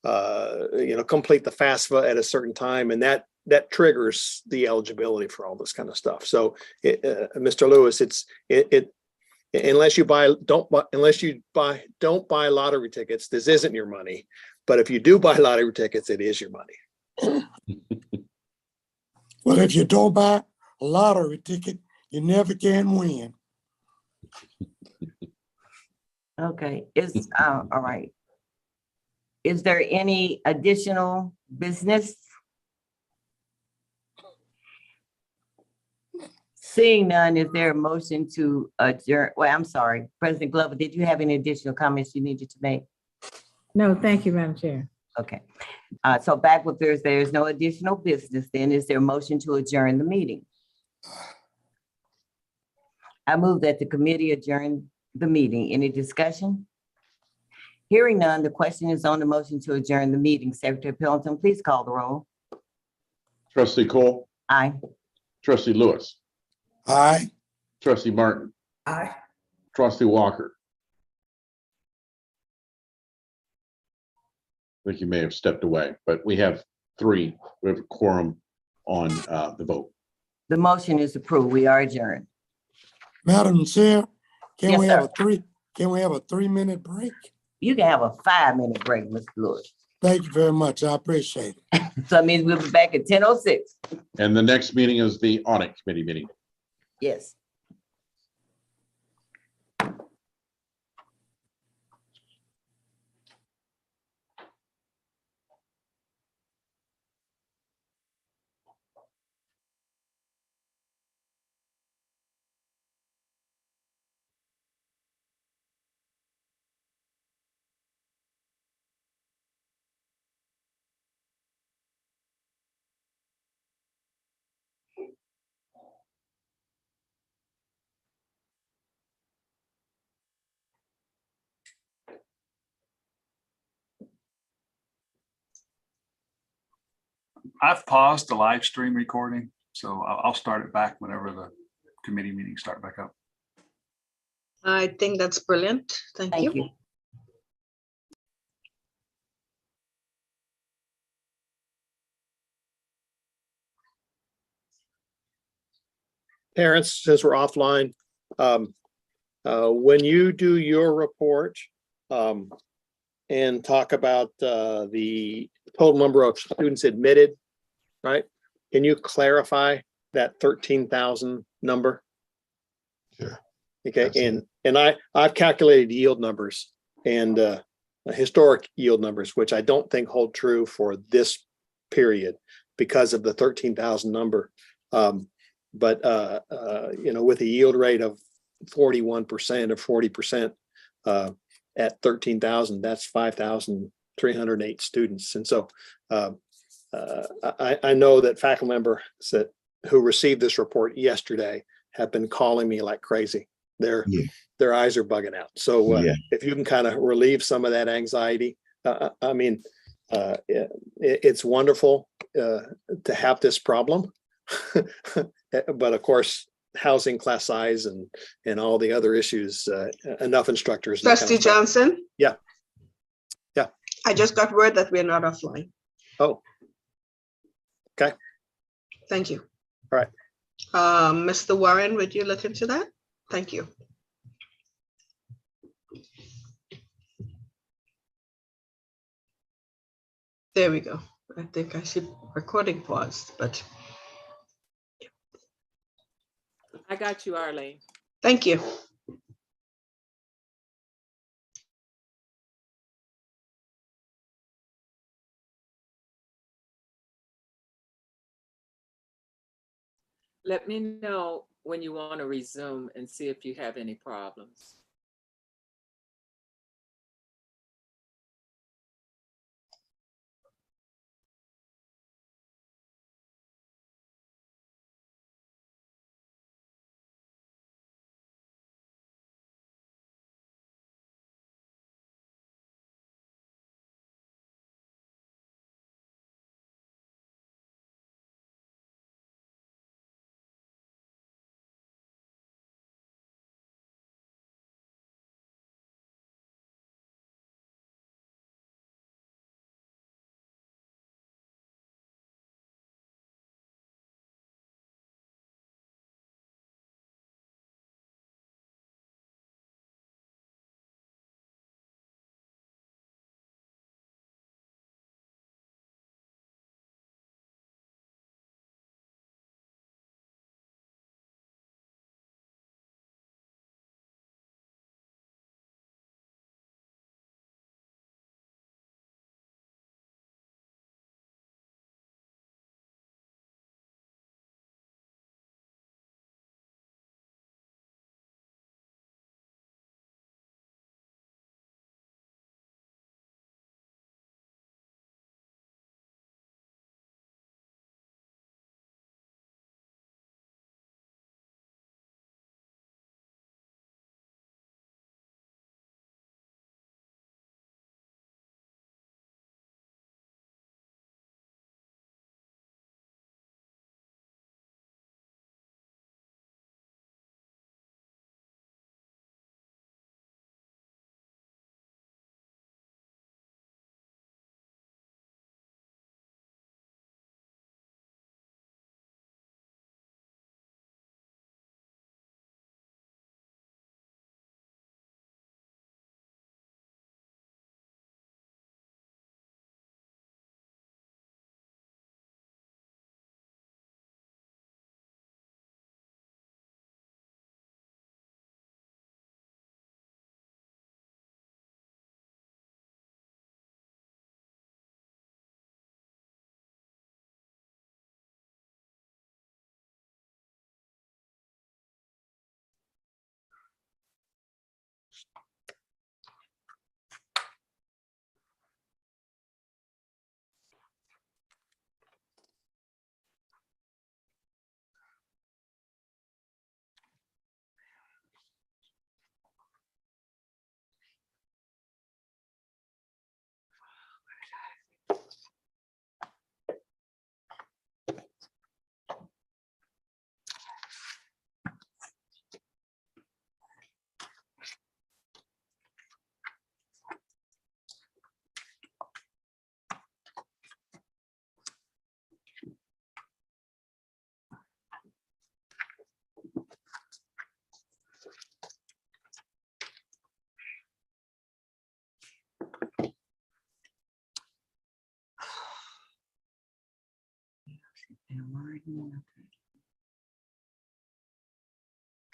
complete the FAFSA at a certain time, and that triggers the eligibility for all this kind of stuff. So, Mr. Lewis, unless you don't buy lottery tickets, this isn't your money. But if you do buy lottery tickets, it is your money. Well, if you don't buy a lottery ticket, you never can win. Okay, all right. Is there any additional business? Seeing none, is there a motion to adjourn? Well, I'm sorry, President Glover, did you have any additional comments you needed to make? No, thank you, Madam Chair. Okay, so back with there's no additional business, then is there a motion to adjourn the meeting? I move that the committee adjourn the meeting. Any discussion? Hearing none, the question is on the motion to adjourn the meeting. Secretary Pendleton, please call the roll. Trustee Cole? Aye. Trustee Lewis? Aye. Trustee Martin? Aye. Trustee Walker? I think you may have stepped away, but we have three. We have a quorum on the vote. The motion is approved. We are adjourned. Madam Chair, can Yes, we sir. have a 3-minute break? You can have a 5-minute break, Mr. Lewis. Thank you very much. I appreciate it. So it means we'll be back at 10:06. And the next meeting is the audit committee meeting. Yes. I've paused the live stream recording, so I'll start it back whenever the committee meetings start back up. I think that's brilliant. Thank you. Parents, since we're offline, when you do your report and talk about the total number of students admitted, right? Can you clarify that 13,000 number? Sure. Okay, Absolutely. and I've calculated yield numbers and historic yield numbers, which I don't think hold true for this period because of the 13,000 number. But with a yield rate of 41% or 40% at 13,000, that's 5,308 students. And so I know that faculty members who received this report yesterday have been calling me like crazy. Their eyes are bugging out. So if you can kind of relieve some of that anxiety, I mean, It's wonderful to have this problem. But of course, housing, class size, and all the other issues, enough instructors. and that kind Trustee of stuff. Johnson? Yeah. Yeah. I just got word that we're not offline. Oh. Okay. Thank you. All right. Mr. Warren, would you look into that? Thank you. There we go. I think I should recording paused, but I got you, Arlene. thank you. Let me know when you want to resume and see if you have any problems.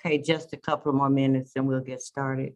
Okay, just a couple more minutes and we'll get started.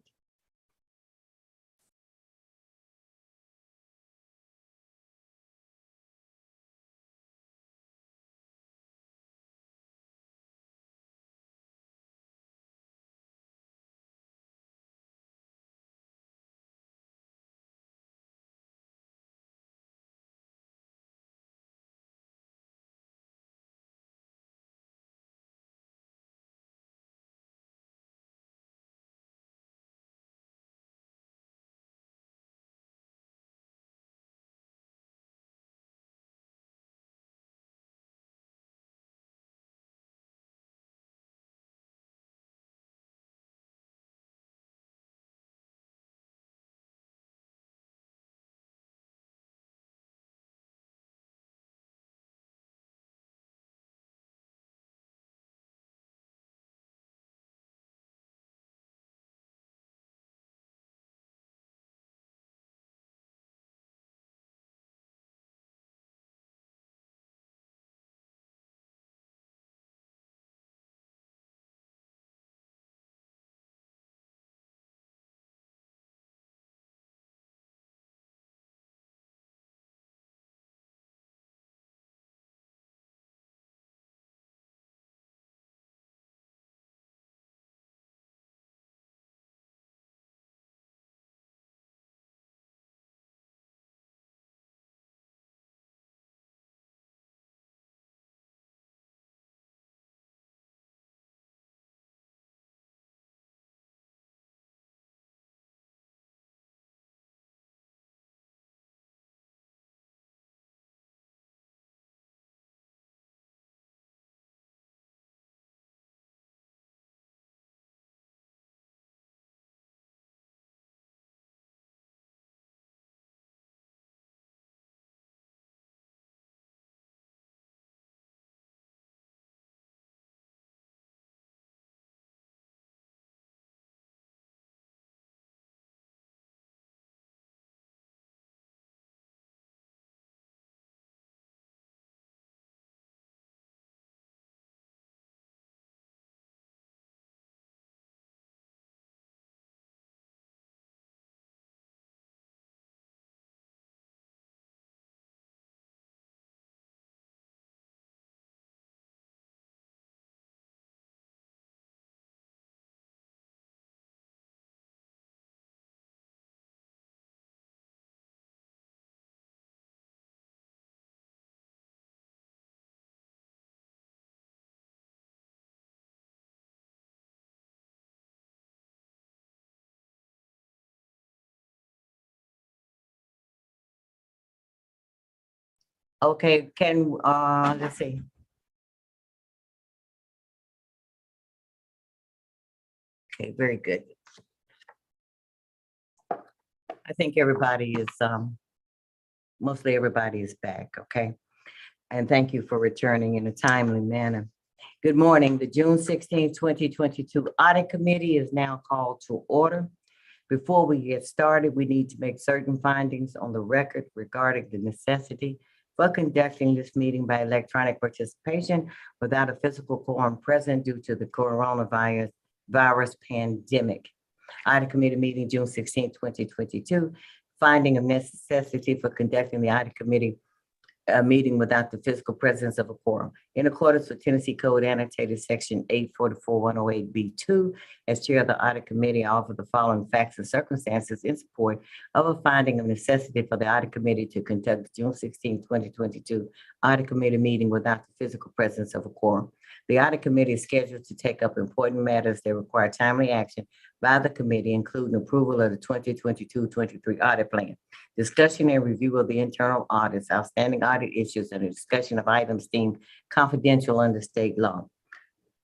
Okay, let's see. Okay, very good. I think everybody is, mostly everybody is back, okay? And thank you for returning in a timely manner. Good morning. The June 16, 2022 Audit Committee is now called to order. Before we get started, we need to make certain findings on the record regarding the necessity for conducting this meeting by electronic participation without a physical quorum present due to the coronavirus pandemic. Audit Committee meeting June 16, 2022, finding of necessity for conducting the Audit Committee meeting without the physical presence of a quorum. In accordance with Tennessee Code annotated section 844-108B2, as chair of the Audit Committee, I offer the following facts and circumstances in support of a finding of necessity for the Audit Committee to conduct the June 16, 2022 Audit Committee meeting without the physical presence of a quorum. The Audit Committee is scheduled to take up important matters that require timely action by the committee, including approval of the 2022-23 audit plan, discussion and review of the internal audits, outstanding audit issues, and a discussion of items deemed confidential under state law.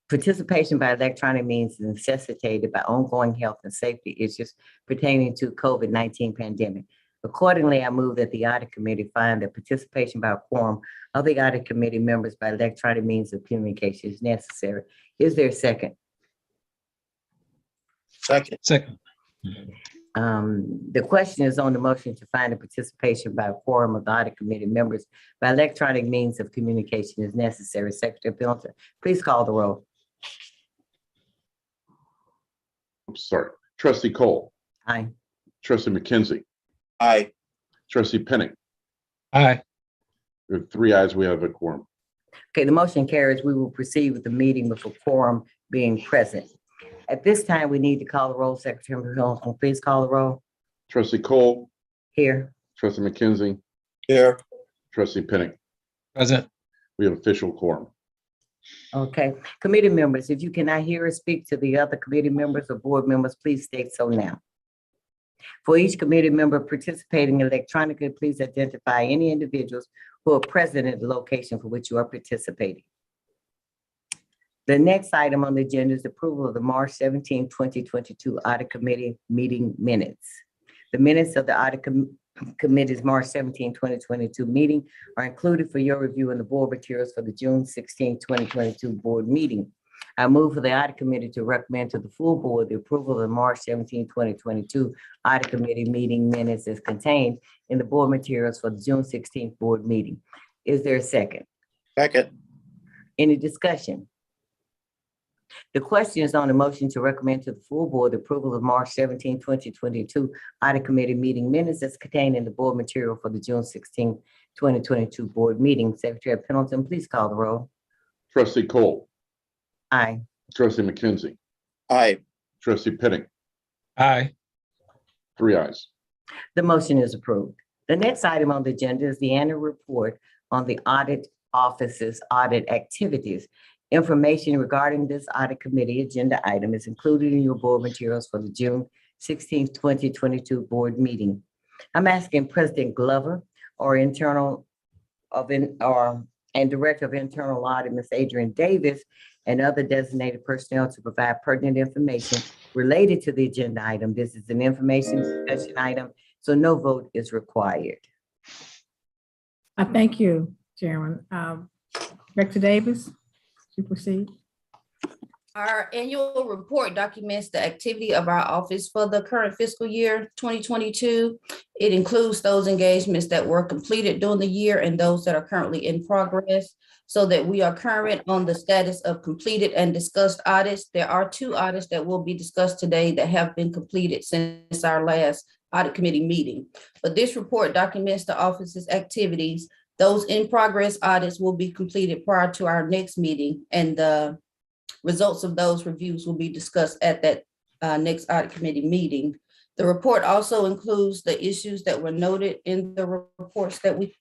Participation by electronic means is necessitated by ongoing health and safety issues pertaining to COVID-19 pandemic. Accordingly, I move that the Audit Committee find that participation by a quorum of the Audit Committee members by electronic means of communication is necessary. Is there a second? Second. The question is on the motion to find the participation by a quorum of the Audit Committee members by electronic means of communication is necessary. Secretary Pendleton, please call the roll. I'm sorry. Trustee Cole. Aye. Trustee McKenzie. Aye. Trustee Pinnick. Aye. With 3 ayes, we have a quorum. Okay, the motion carries. We will proceed with the meeting with a quorum being present. At this time, we need to call the roll. Secretary Pendleton, please call the roll. Trustee Cole. Here. Trustee McKenzie. Here. Trustee Pinnick. Present. We have official quorum. Okay, committee members, if you cannot hear or speak to the other committee members or board members, please state so now. For each committee member participating electronically, please identify any individuals who are present at the location for which you are participating. The next item on the agenda is approval of the March 17, 2022 Audit Committee meeting minutes. The minutes of the Audit Committee's March 17, 2022 meeting are included for your review in the board materials for the June 16, 2022 board meeting. I move for the Audit Committee to recommend to the full board the approval of the March 17, 2022 Audit Committee meeting minutes as contained in the board materials for the June 16th board meeting. Is there a second? Second. Any discussion? The question is on the motion to recommend to the full board the approval of March 17, 2022 Audit Committee meeting minutes as contained in the board material for the June 16, 2022 board meeting. Secretary Pendleton, please call the roll. Trustee Cole. Aye. Trustee McKenzie. Aye. Trustee Pinnick. Aye. 3 ayes. The motion is approved. The next item on the agenda is the annual report on the audit office's audit activities. Information regarding this audit committee agenda item is included in your board materials for the June 16, 2022 board meeting. I'm asking President Glover or and Director of Internal Audit, Ms. Adrian Davis, and other designated personnel to provide pertinent information related to the agenda item. This is an information discussion item, so no vote is required. Thank you, Chairman. Director Davis, you proceed. Our annual report documents the activity of our office for the current fiscal year 2022. It includes those engagements that were completed during the year and those that are currently in progress, so that we are current on the status of completed and discussed audits. There are 2 audits that will be discussed today that have been completed since our last audit committee meeting. But this report documents the office's activities. Those in progress audits will be completed prior to our next meeting, and the results of those reviews will be discussed at that next audit committee meeting. The report also includes the issues that were noted in the reports that we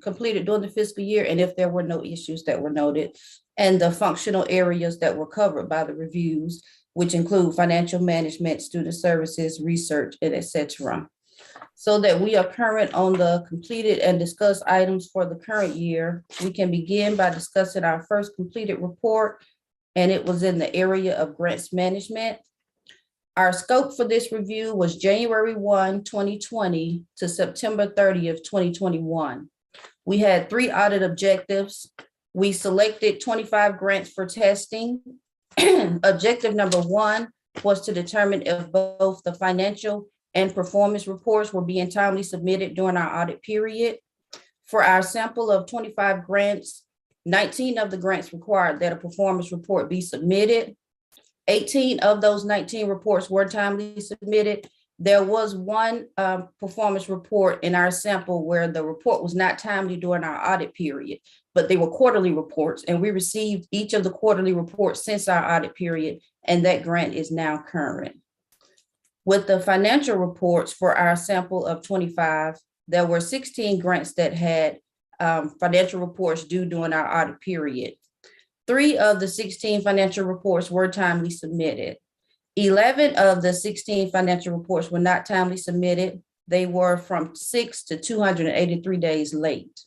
completed during the fiscal year, and if there were no issues that were noted, and the functional areas that were covered by the reviews, which include financial management, student services, research, and etc. So that we are current on the completed and discussed items for the current year, we can begin by discussing our first completed report, and it was in the area of grants management. Our scope for this review was January 1, 2020 to September 30th, 2021. We had 3 audit objectives. We selected 25 grants for testing. Objective number 1 was to determine if both the financial and performance reports were being timely submitted during our audit period. For our sample of 25 grants, 19 of the grants required that a performance report be submitted. 18 of those 19 reports were timely submitted. There was one performance report in our sample where the report was not timely during our audit period, but they were quarterly reports, and we received each of the quarterly reports since our audit period, and that grant is now current. With the financial reports for our sample of 25, there were 16 grants that had financial reports due during our audit period. 3 of the 16 financial reports were timely submitted. 11 of the 16 financial reports were not timely submitted. They were from 6 to 283 days late.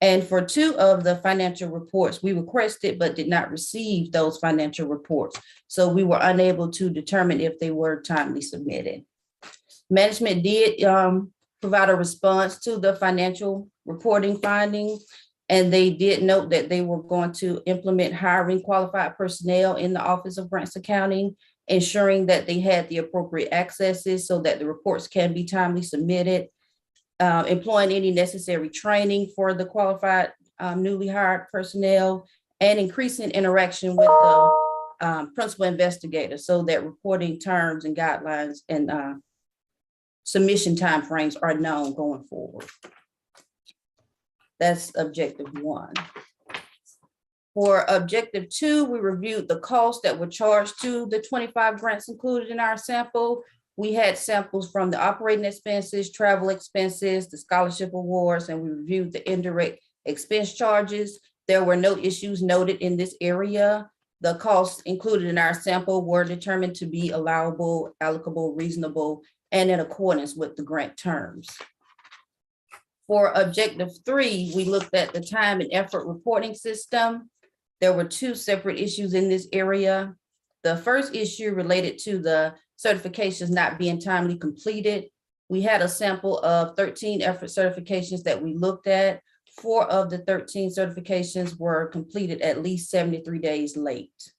And for 2 of the financial reports, we requested but did not receive those financial reports. So we were unable to determine if they were timely submitted. Management did provide a response to the financial reporting finding, and they did note that they were going to implement hiring qualified personnel in the Office of Grants Accounting, ensuring that they had the appropriate accesses so that the reports can be timely submitted, employing any necessary training for the qualified newly hired personnel, and increasing interaction with the principal investigator so that reporting terms and guidelines and submission timeframes are known going forward. That's objective 1. For objective 2, we reviewed the costs that were charged to the 25 grants included in our sample. We had samples from the operating expenses, travel expenses, the scholarship awards, and we reviewed the indirect expense charges. There were no issues noted in this area. The costs included in our sample were determined to be allowable, allocable, reasonable, and in accordance with the grant terms. For objective 3, we looked at the time and effort reporting system. There were 2 separate issues in this area. The first issue related to the certifications not being timely completed. We had a sample of 13 effort certifications that we looked at. 4 of the 13 certifications were completed at least 73 days late.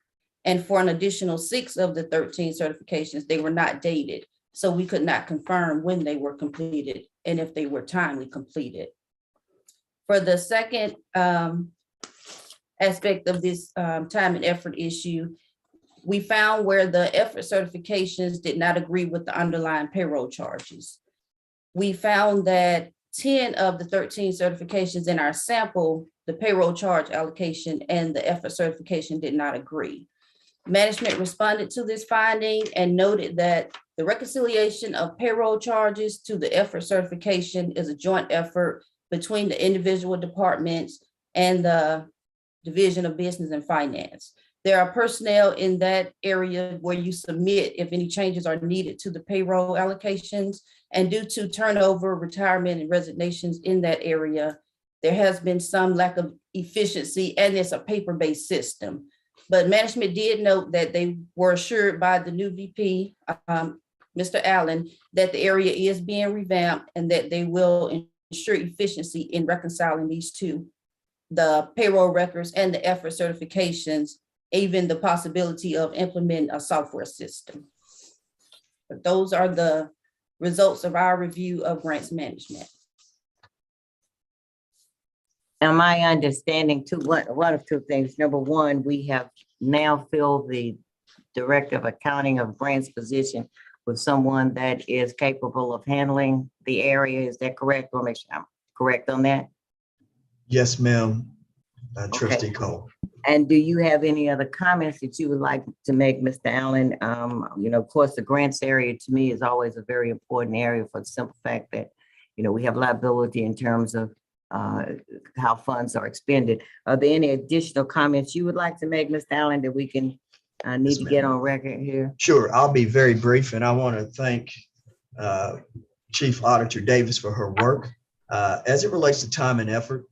And for an additional 6 of the 13 certifications, they were not dated. So we could not confirm when they were completed and if they were timely completed. For the second aspect of this time and effort issue, we found where the effort certifications did not agree with the underlying payroll charges. We found that 10 of the 13 certifications in our sample, the payroll charge allocation and the effort certification did not agree. Management responded to this finding and noted that the reconciliation of payroll charges to the effort certification is a joint effort between the individual departments and the Division of Business and Finance. There are personnel in that area where you submit if any changes are needed to the payroll allocations, and due to turnover, retirement, and resignations in that area, there has been some lack of efficiency, and it's a paper-based system. But management did note that they were assured by the new VP, Mr. Allen, that the area is being revamped and that they will ensure efficiency in reconciling these 2, the payroll records and the effort certifications, even the possibility of implementing a software system. But those are the results of our review of grants management. Now, my understanding too, one of 2 things. Number 1, we have now filled the Director of Accounting of Grants position with someone that is capable of handling the area. Is that correct? I'll make sure I'm correct on that. Yes, ma'am, Trustee Cole. And do you have any other comments that you would like to make, Mr. Allen? Of course, the grants area to me is always a very important area for the simple fact that, we have liability in terms of how funds are expended. Are there any additional comments you would like to make, Mr. Allen, that we can need to get on record here? Sure, I'll be very brief, and I want to thank Chief Auditor Davis for her work. As it relates to time and effort,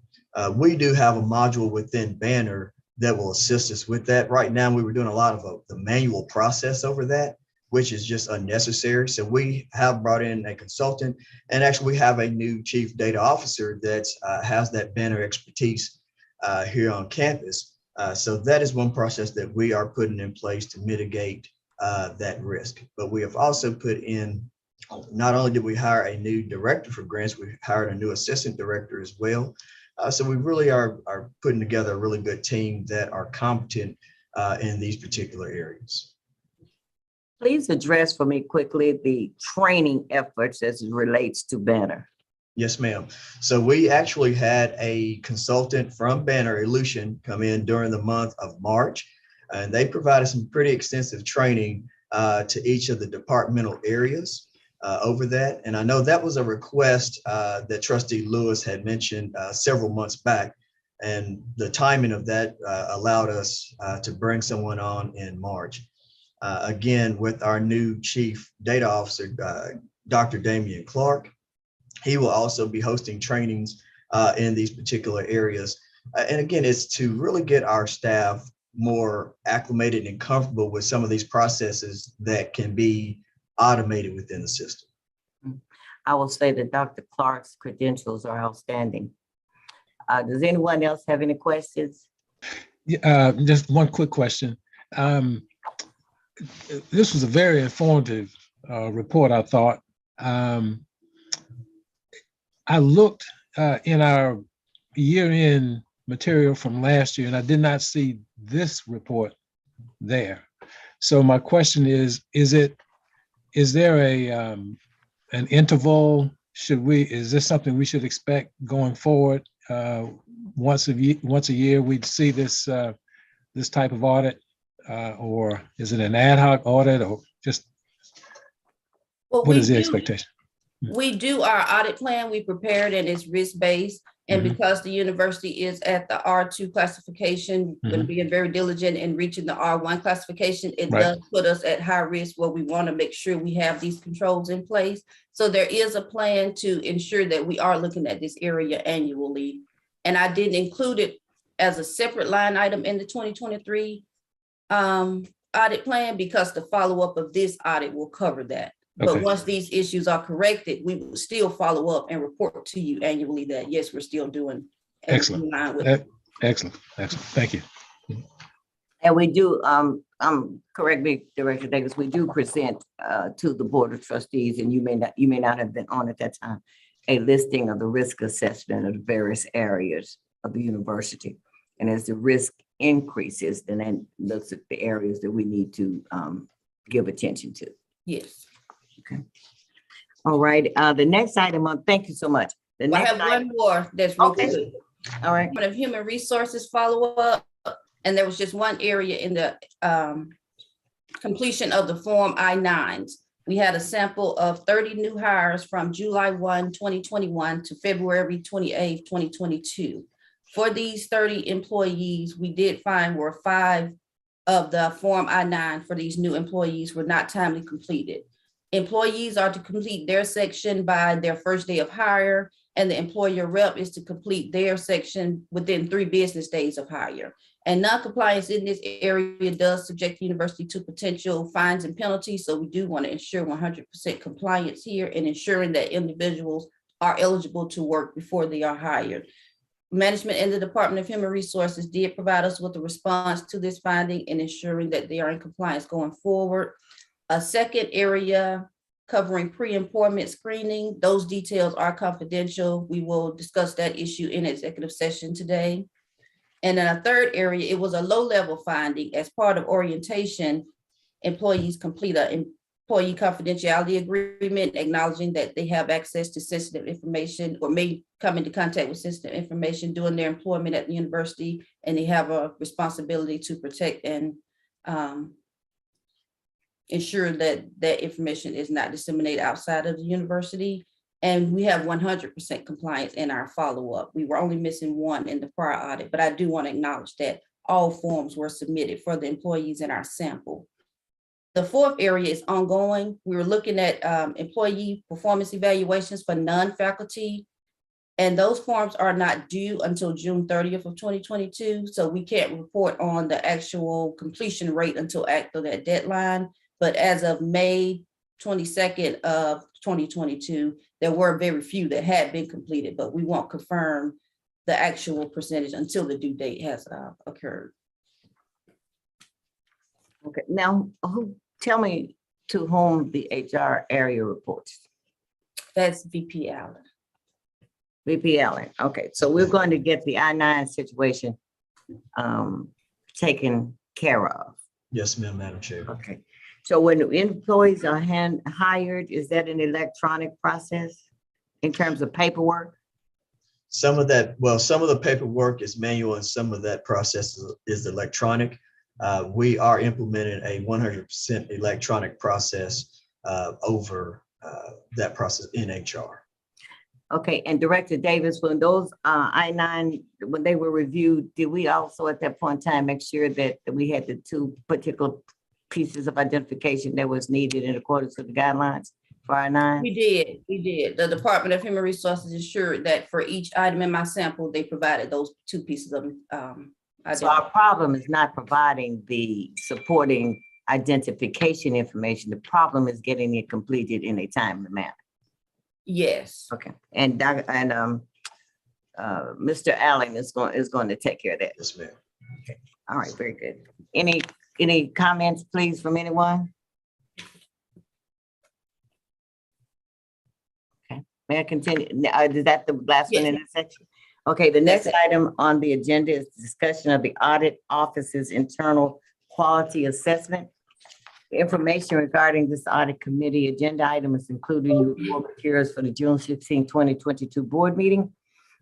we do have a module within Banner that will assist us with that. Right now, we were doing a lot of the manual process over that, which is just unnecessary. So we have brought in a consultant, and actually we have a new chief data officer that has that Banner expertise here on campus. So that is one process that we are putting in place to mitigate that risk. But we have also put in, not only did we hire a new director for grants, we hired a new assistant director as well. So we really are putting together a really good team that are competent in these particular areas. Please address for me quickly the training efforts as it relates to Banner. Yes, ma'am. So we actually had a consultant from Banner, Illusion, come in during the month of March, and they provided some pretty extensive training to each of the departmental areas over that. And I know that was a request that Trustee Lewis had mentioned several months back. And the timing of that allowed us to bring someone on in March. Again, with our new Chief Data Officer, Dr. Damian Clark, he will also be hosting trainings in these particular areas. And again, it's to really get our staff more acclimated and comfortable with some of these processes that can be automated within the system. I will say that Dr. Clark's credentials are outstanding. Does anyone else have any questions? Just one quick question. This was a very informative report, I thought. I looked in our year-end material from last year, and I did not see this report there. So my question is there an interval? Is this something we should expect going forward? Once a year, we'd see this this type of audit, or is it an ad hoc audit, or just what is the expectation? We do our audit plan. We prepared and it's risk-based. And because the university is at the R2 classification, when being very diligent in reaching the R1 classification, it does put us at high risk where we want to make sure we have these controls in place. So there is a plan to ensure that we are looking at this area annually. And I didn't include it as a separate line item in the 2023 audit plan because the follow-up of this audit will cover that. But once these issues are corrected, we will still follow up and report to you annually that, yes, we're still doing. Excellent. Excellent. Thank you. And we do, correct me, Director Davis, we do present to the Board of Trustees, and you may not have been on at that time, a listing of the risk assessment of the various areas of the university. And as the risk increases, then that looks at the areas that we need to give attention to. Yes. Okay. All right. The next item on, thank you so much. I have one more that's real good. All right. Of human resources follow-up, and there was just one area in the completion of the Form I-9s. We had a sample of 30 new hires from July 1, 2021 to February 28, 2022. For these 30 employees, we did find were 5 of the Form I-9 for these new employees were not timely completed. Employees are to complete their section by their first day of hire, and the employer rep is to complete their section within 3 business days of hire. And non-compliance in this area does subject the university to potential fines and penalties. So we do want to ensure 100% compliance here and ensuring that individuals are eligible to work before they are hired. Management and the Department of Human Resources did provide us with a response to this finding and ensuring that they are in compliance going forward. A second area covering pre-employment screening, those details are confidential. We will discuss that issue in executive session today. And then a third area, it was a low-level finding. As part of orientation, employees complete an employee confidentiality agreement, acknowledging that they have access to sensitive information or may come into contact with sensitive information during their employment at the university, and they have a responsibility to protect and ensure that that information is not disseminated outside of the university. And we have 100% compliance in our follow-up. We were only missing one in the prior audit, but I do want to acknowledge that all forms were submitted for the employees in our sample. The fourth area is ongoing. We were looking at employee performance evaluations for non-faculty, and those forms are not due until June 30th of 2022. So we can't report on the actual completion rate until after that deadline. But as of May 22nd of 2022, there were very few that had been completed, but we won't confirm the actual percentage until the due date has occurred. Okay, now, tell me to whom the HR area reports? That's VP Allen. VP Allen, okay, so we're going to get the I-9 situation taken care of. Yes, ma'am, Madam Chair. Okay, so when employees are hired, is that an electronic process in terms of paperwork? Some of that, well, some of the paperwork is manual and some of that process is electronic. We are implementing a 100% electronic process over that process in HR. Okay, and Director Davis, when those I-9, when they were reviewed, did we also at that point in time make sure that we had the two particular pieces of identification that was needed in accordance with the guidelines for I-9? We did. The Department of Human Resources ensured that for each item in my sample, they provided those two pieces of So our problem is not providing the supporting identification information. The problem is getting it completed in a timely manner. Yes. Okay, and Mr. Allen is going to take care of that. Yes, ma'am. Okay, all right, very good. Any comments, please, from anyone? Okay, may I continue? Is that the last one in this section? Okay, the next item on the agenda is discussion of the Audit Office's internal quality assessment. The information regarding this audit committee agenda item is included in your board materials for the June 16, 2022 board meeting.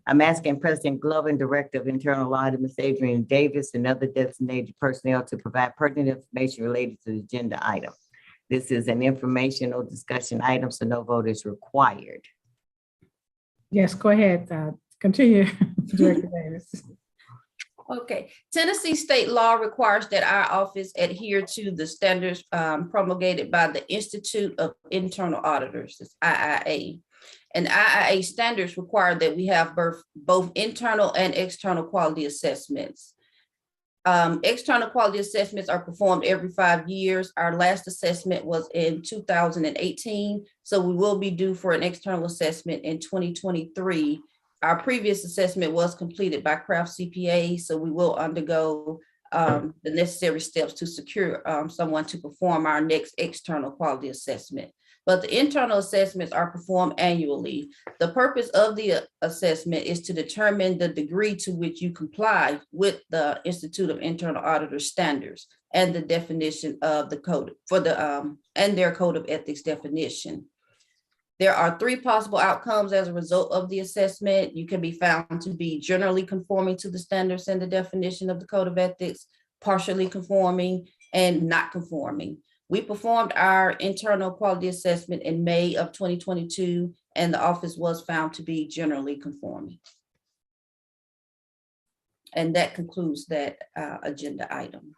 I'm asking President Glover and Director of Internal Audit, Ms. Adrian Davis, and other designated personnel to provide pertinent information related to the agenda item. This is an informational discussion item, so no vote is required. Yes, go ahead. Continue, Director Davis. Okay, Tennessee state law requires that our office adhere to the standards promulgated by the Institute of Internal Auditors, it's IIA. And IIA standards require that we have both internal and external quality assessments. External quality assessments are performed every 5 years. Our last assessment was in 2018, so we will be due for an external assessment in 2023. Our previous assessment was completed by Craft CPA, so we will undergo the necessary steps to secure someone to perform our next external quality assessment. But the internal assessments are performed annually. The purpose of the assessment is to determine the degree to which you comply with the Institute of Internal Auditor standards and the definition of the code for the and their code of ethics definition. There are 3 possible outcomes as a result of the assessment. You can be found to be generally conforming to the standards and the definition of the code of ethics, partially conforming, and not conforming. We performed our internal quality assessment in May of 2022, and the office was found to be generally conforming. And that concludes that agenda item.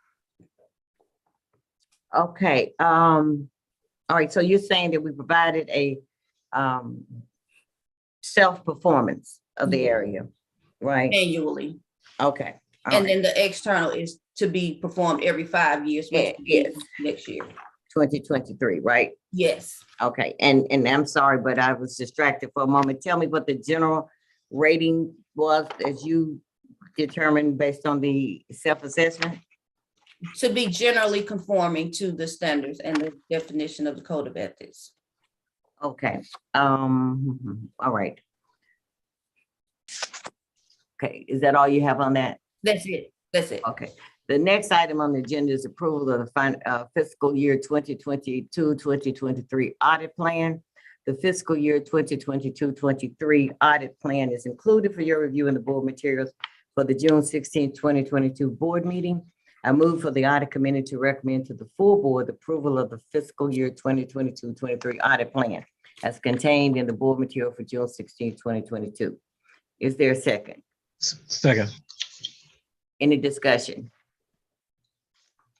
Okay, all right, so you're saying that we provided a self-performance of the area, right? Annually. Okay. And then the external is to be performed every 5 years. Which yes. Next year. 2023, right? Yes. Okay, and I'm sorry, but I was distracted for a moment. Tell me what the general rating was as you determined based on the self-assessment? To be generally conforming to the standards and the definition of the code of ethics. Okay, all right. Okay, is that all you have on that? That's it. That's it. Okay. The next item on the agenda is approval of the fiscal year 2022-2023 audit plan. The fiscal year 2022-23 audit plan is included for your review in the board materials for the June 16, 2022 board meeting. I move for the audit committee to recommend to the full board approval of the fiscal year 2022-23 audit plan as contained in the board material for June 16, 2022. Is there a second? Second. Any discussion?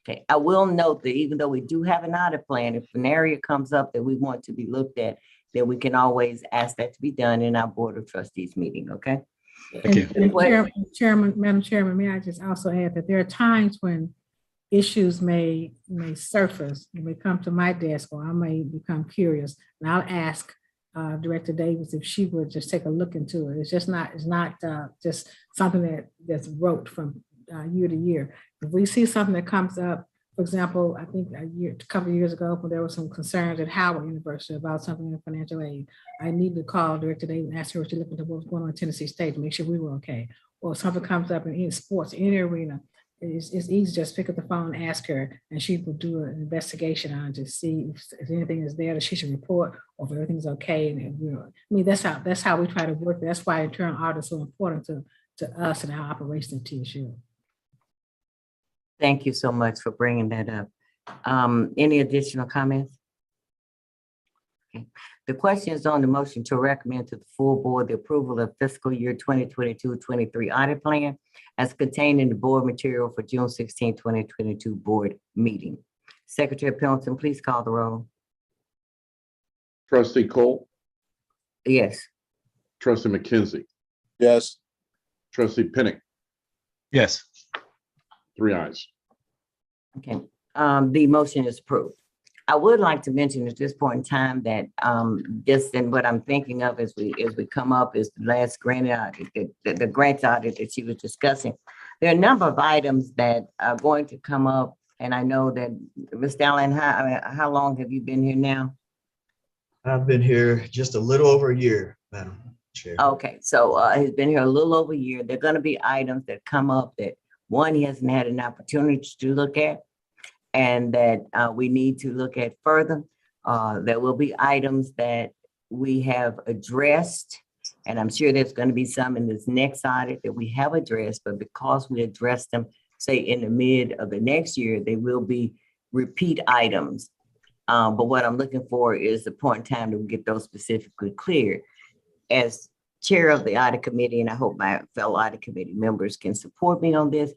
Okay, I will note that even though we do have an audit plan, if an area comes up that we want to be looked at, then we can always ask that to be done in our Board of Trustees meeting, okay? And Madam Chairman, may I just also add that there are times when issues may surface, and may come to my desk, or I may become curious, and I'll ask Director Davis if she would just take a look into it. It's not just something that's wrote from year to year. If we see something that comes up, for example, I think a couple of years ago, when there were some concerns at Howard University about something in financial aid, I need to call Director Davis and ask her if she looked into what was going on in Tennessee State to make sure we were okay. Or if something comes up in any sports, any arena, it's easy, just pick up the phone and ask her, and she will do an investigation on to see if anything is there that she should report, or if everything's okay. And I mean, that's how we try to work. That's why internal audit is so important to us and our operation at TSU. Thank you so much for bringing that up. Any additional comments? Okay. The question is on the motion to recommend to the full board the approval of fiscal year 2022-23 audit plan as contained in the board material for June 16, 2022 board meeting. Secretary Pendleton, please call the roll. Trustee Cole, Yes. trustee McKenzie, Yes. trustee Pinnick, Yes. 3 ayes. Okay, the motion is approved. I would like to mention at this point in time that just in what I'm thinking of as we come up is the last grant audit, the grant audit that she was discussing. There are a number of items that are going to come up, and I know that Ms. Allen, how long have you been here now? I've been here just a little over a year, Madam Chair. Okay, so he's been here a little over a year. There are going to be items that come up that one, he hasn't had an opportunity to look at, and that we need to look at further. There will be items that we have addressed, and I'm sure there's going to be some in this next audit that we have addressed, but because we addressed them, say in the mid of the next year, they will be repeat items. But what I'm looking for is the point in time to get those specifically clear. As chair of the audit committee, and I hope my fellow audit committee members can support me on this,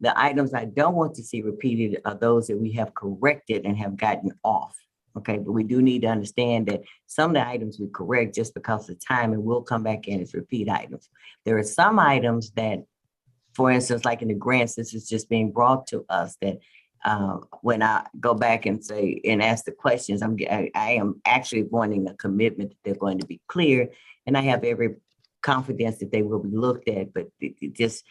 the items I don't want to see repeated are those that we have corrected and have gotten off. Okay, but we do need to understand that some of the items we correct just because of time, and we'll come back in as repeat items. There are some items that, for instance, like in the grants, this is just being brought to us that when I go back and say and ask the questions, I am actually wanting a commitment that they're going to be clear, and I have every confidence that they will be looked at. But it just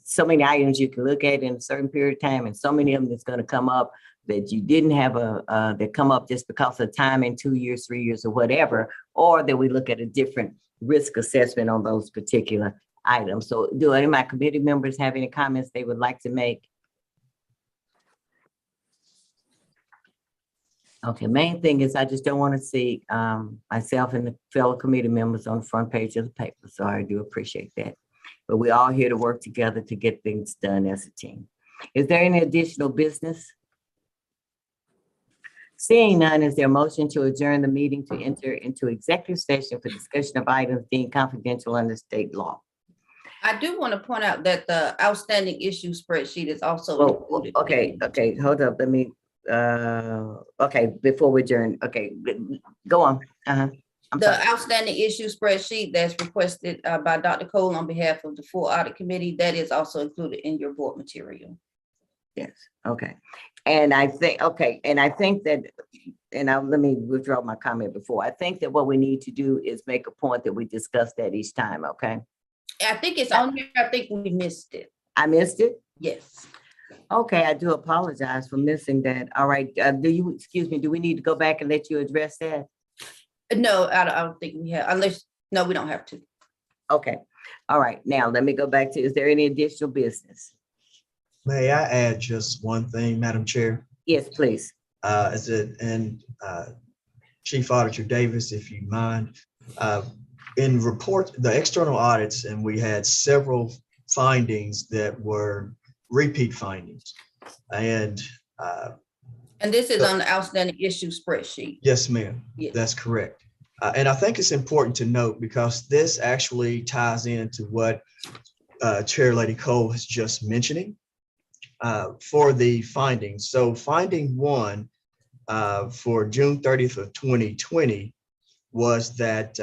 so many items you can look at in a certain period of time, and so many of them that's going to come up that you didn't have that come up just because of time in 2 years, 3 years, or whatever, or that we look at a different risk assessment on those particular items. So do any of my committee members have any comments they would like to make? Okay, main thing is I just don't want to see myself and the fellow committee members on the front page of the paper. So I do appreciate that. But we're all here to work together to get things done as a team. Is there any additional business? Seeing none, is there a motion to adjourn the meeting to enter into executive session for discussion of items deemed confidential under state law? I do want to point out that the outstanding issue spreadsheet is also included. Okay, hold up. Let me, okay, before we adjourn, okay, go on. The outstanding issue spreadsheet that's requested by Dr. Cole on behalf of the full audit committee, that is also included in your board material. Yes, okay. And I think, that, and let me withdraw my comment before. I think that what we need to do is make a point that we discuss that each time, okay? I think it's on here. I think we missed it. I missed it? Yes. Okay, I do apologize for missing that. All right, excuse me, do we need to go back and let you address that? No, I don't think we have, no, we don't have to. Okay, all right, now let me go back to, is there any additional business? May I add just one thing, Madam Chair? Yes, please. Chief Auditor Davis, if you mind, in the external audits, and we had several findings that were repeat findings. And this is on the outstanding issue spreadsheet. Yes, ma'am. Yes. That's correct. And I think it's important to note because this actually ties into what Chair Lady Cole was just mentioning. for the findings. So finding one for June 30th of 2020 was that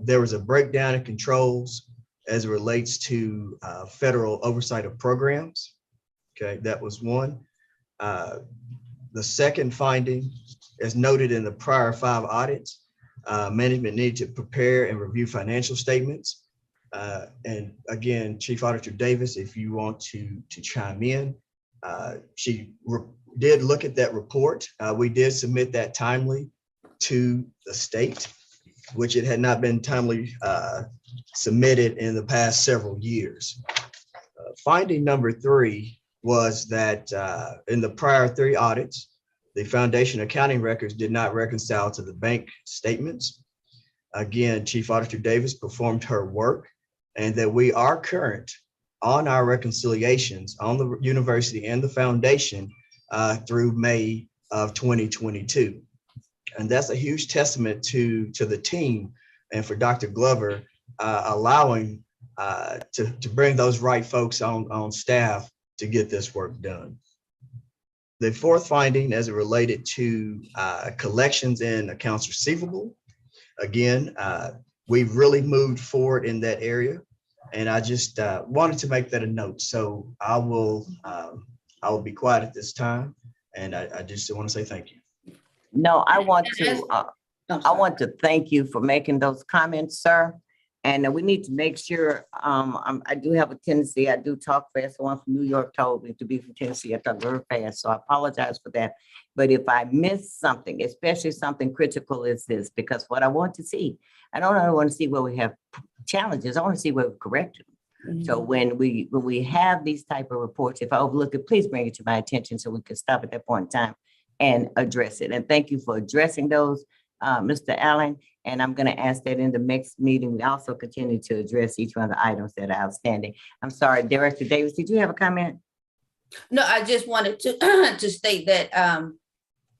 there was a breakdown in controls as it relates to federal oversight of programs. Okay, that was one. The second finding, as noted in the prior 5 audits, management needed to prepare and review financial statements. And again, Chief Auditor Davis, if you want to chime in, she did look at that report. We did submit that timely to the state, which it had not been timely submitted in the past several years. Finding number 3 was that in the prior 3 audits, the foundation accounting records did not reconcile to the bank statements. Again, Chief Auditor Davis performed her work, and that we are current on our reconciliations on the university and the foundation through May of 2022. And that's a huge testament to the team and for Dr. Glover allowing to bring those right folks on staff to get this work done. The fourth finding, as it related to collections and accounts receivable, again, we've really moved forward in that area, and I just wanted to make that a note. So I will be quiet at this time, and I just want to say thank you. No, I want to thank you for making those comments, sir. And we need to make sure, I do have a tendency, I do talk fast. Someone from New York told me to be from Tennessee, I talk very fast, so I apologize for that. But if I miss something, especially something critical as this, because what I want to see, I don't want to see where we have challenges, I want to see where we've corrected them. So when we have these type of reports, if I overlook it, please bring it to my attention so we can stop at that point in time and address it. And thank you for addressing those, Mr. Allen. And I'm going to ask that in the next meeting, we also continue to address each one of the items that are outstanding. I'm sorry, Director Davis, did you have a comment? No, I just wanted to to state that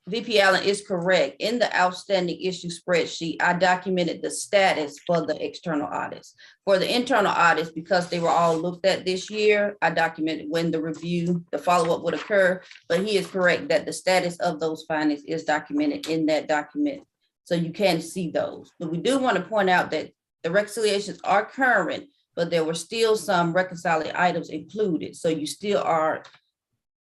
VP Allen is correct. In the outstanding issue spreadsheet, I documented the status for the external audits. For the internal audits, because they were all looked at this year, I documented when the review, the follow-up would occur. But he is correct that the status of those findings is documented in that document. So you can see those. But we do want to point out that the reconciliations are current, but there were still some reconciling items included. So you still are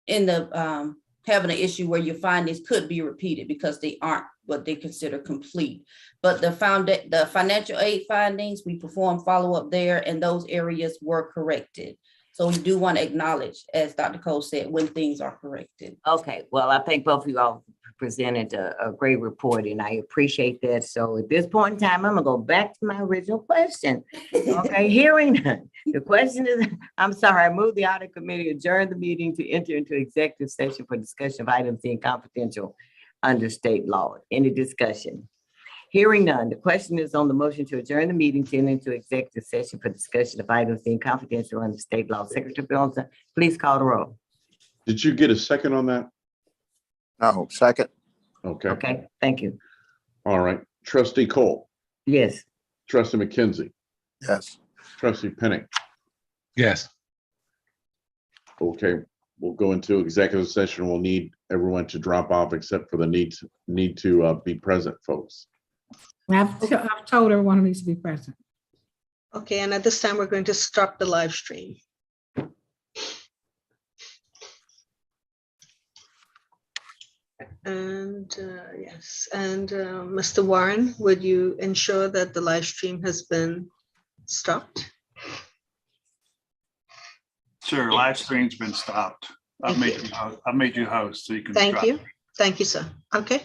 in the having an issue where your findings could be repeated because they aren't what they consider complete. But the financial aid findings, we performed follow-up there, and those areas were corrected. So we do want to acknowledge, as Dr. Cole said, when things are corrected. Okay, well, I think both of you all presented a great report, and I appreciate that. So at this point in time, I'm gonna go back to my original question. Okay, hearing none. The question is, I'm sorry, I moved the audit committee adjourn the meeting to enter into executive session for discussion of items deemed confidential under state law. Any discussion? Hearing none. The question is on the motion to adjourn the meeting to enter into executive session for discussion of items deemed confidential under state law. Secretary Johnson, please call the roll. Did you get a second on that? No, second. Okay. Okay, thank you. All right. Trustee Cole. Yes. Trustee McKenzie. Yes. Trustee Pennick. Yes. Okay, we'll go into executive session. We'll need everyone to drop off except for the need to be present, folks. I've told everyone who needs to be present. Okay, and at this time, we're going to stop the live stream. And yes, and Mr. Warren, would you ensure that the live stream has been stopped? Sure, live stream's been stopped. I've made you host, so you can. Thank you. Thank you, sir. Okay.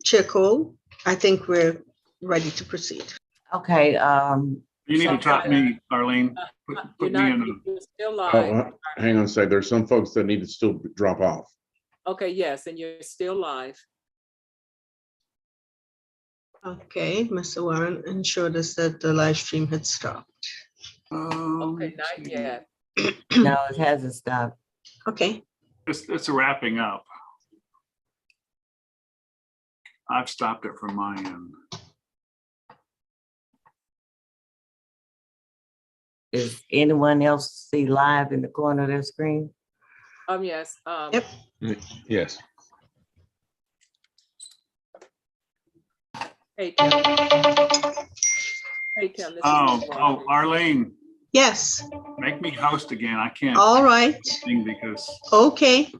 Chair Cole, I think we're ready to proceed. Okay. You need to drop me, Arlene. Put me in. You're still live. Hang on a sec. There's some folks that need to still drop off. Okay, yes, and you're still live. Okay, Mr. Warren ensured us that the live stream had stopped. Okay, not yet. No, it hasn't stopped. Okay. It's wrapping up. I've stopped it from my end. Is anyone else see live in the corner of their screen? Yes. Yep. Yes. Hey, Tim. Hey, Tim. This is Oh, Arlene, Yes, make me host again. I can't all right, sing because okay.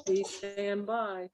Please stand by.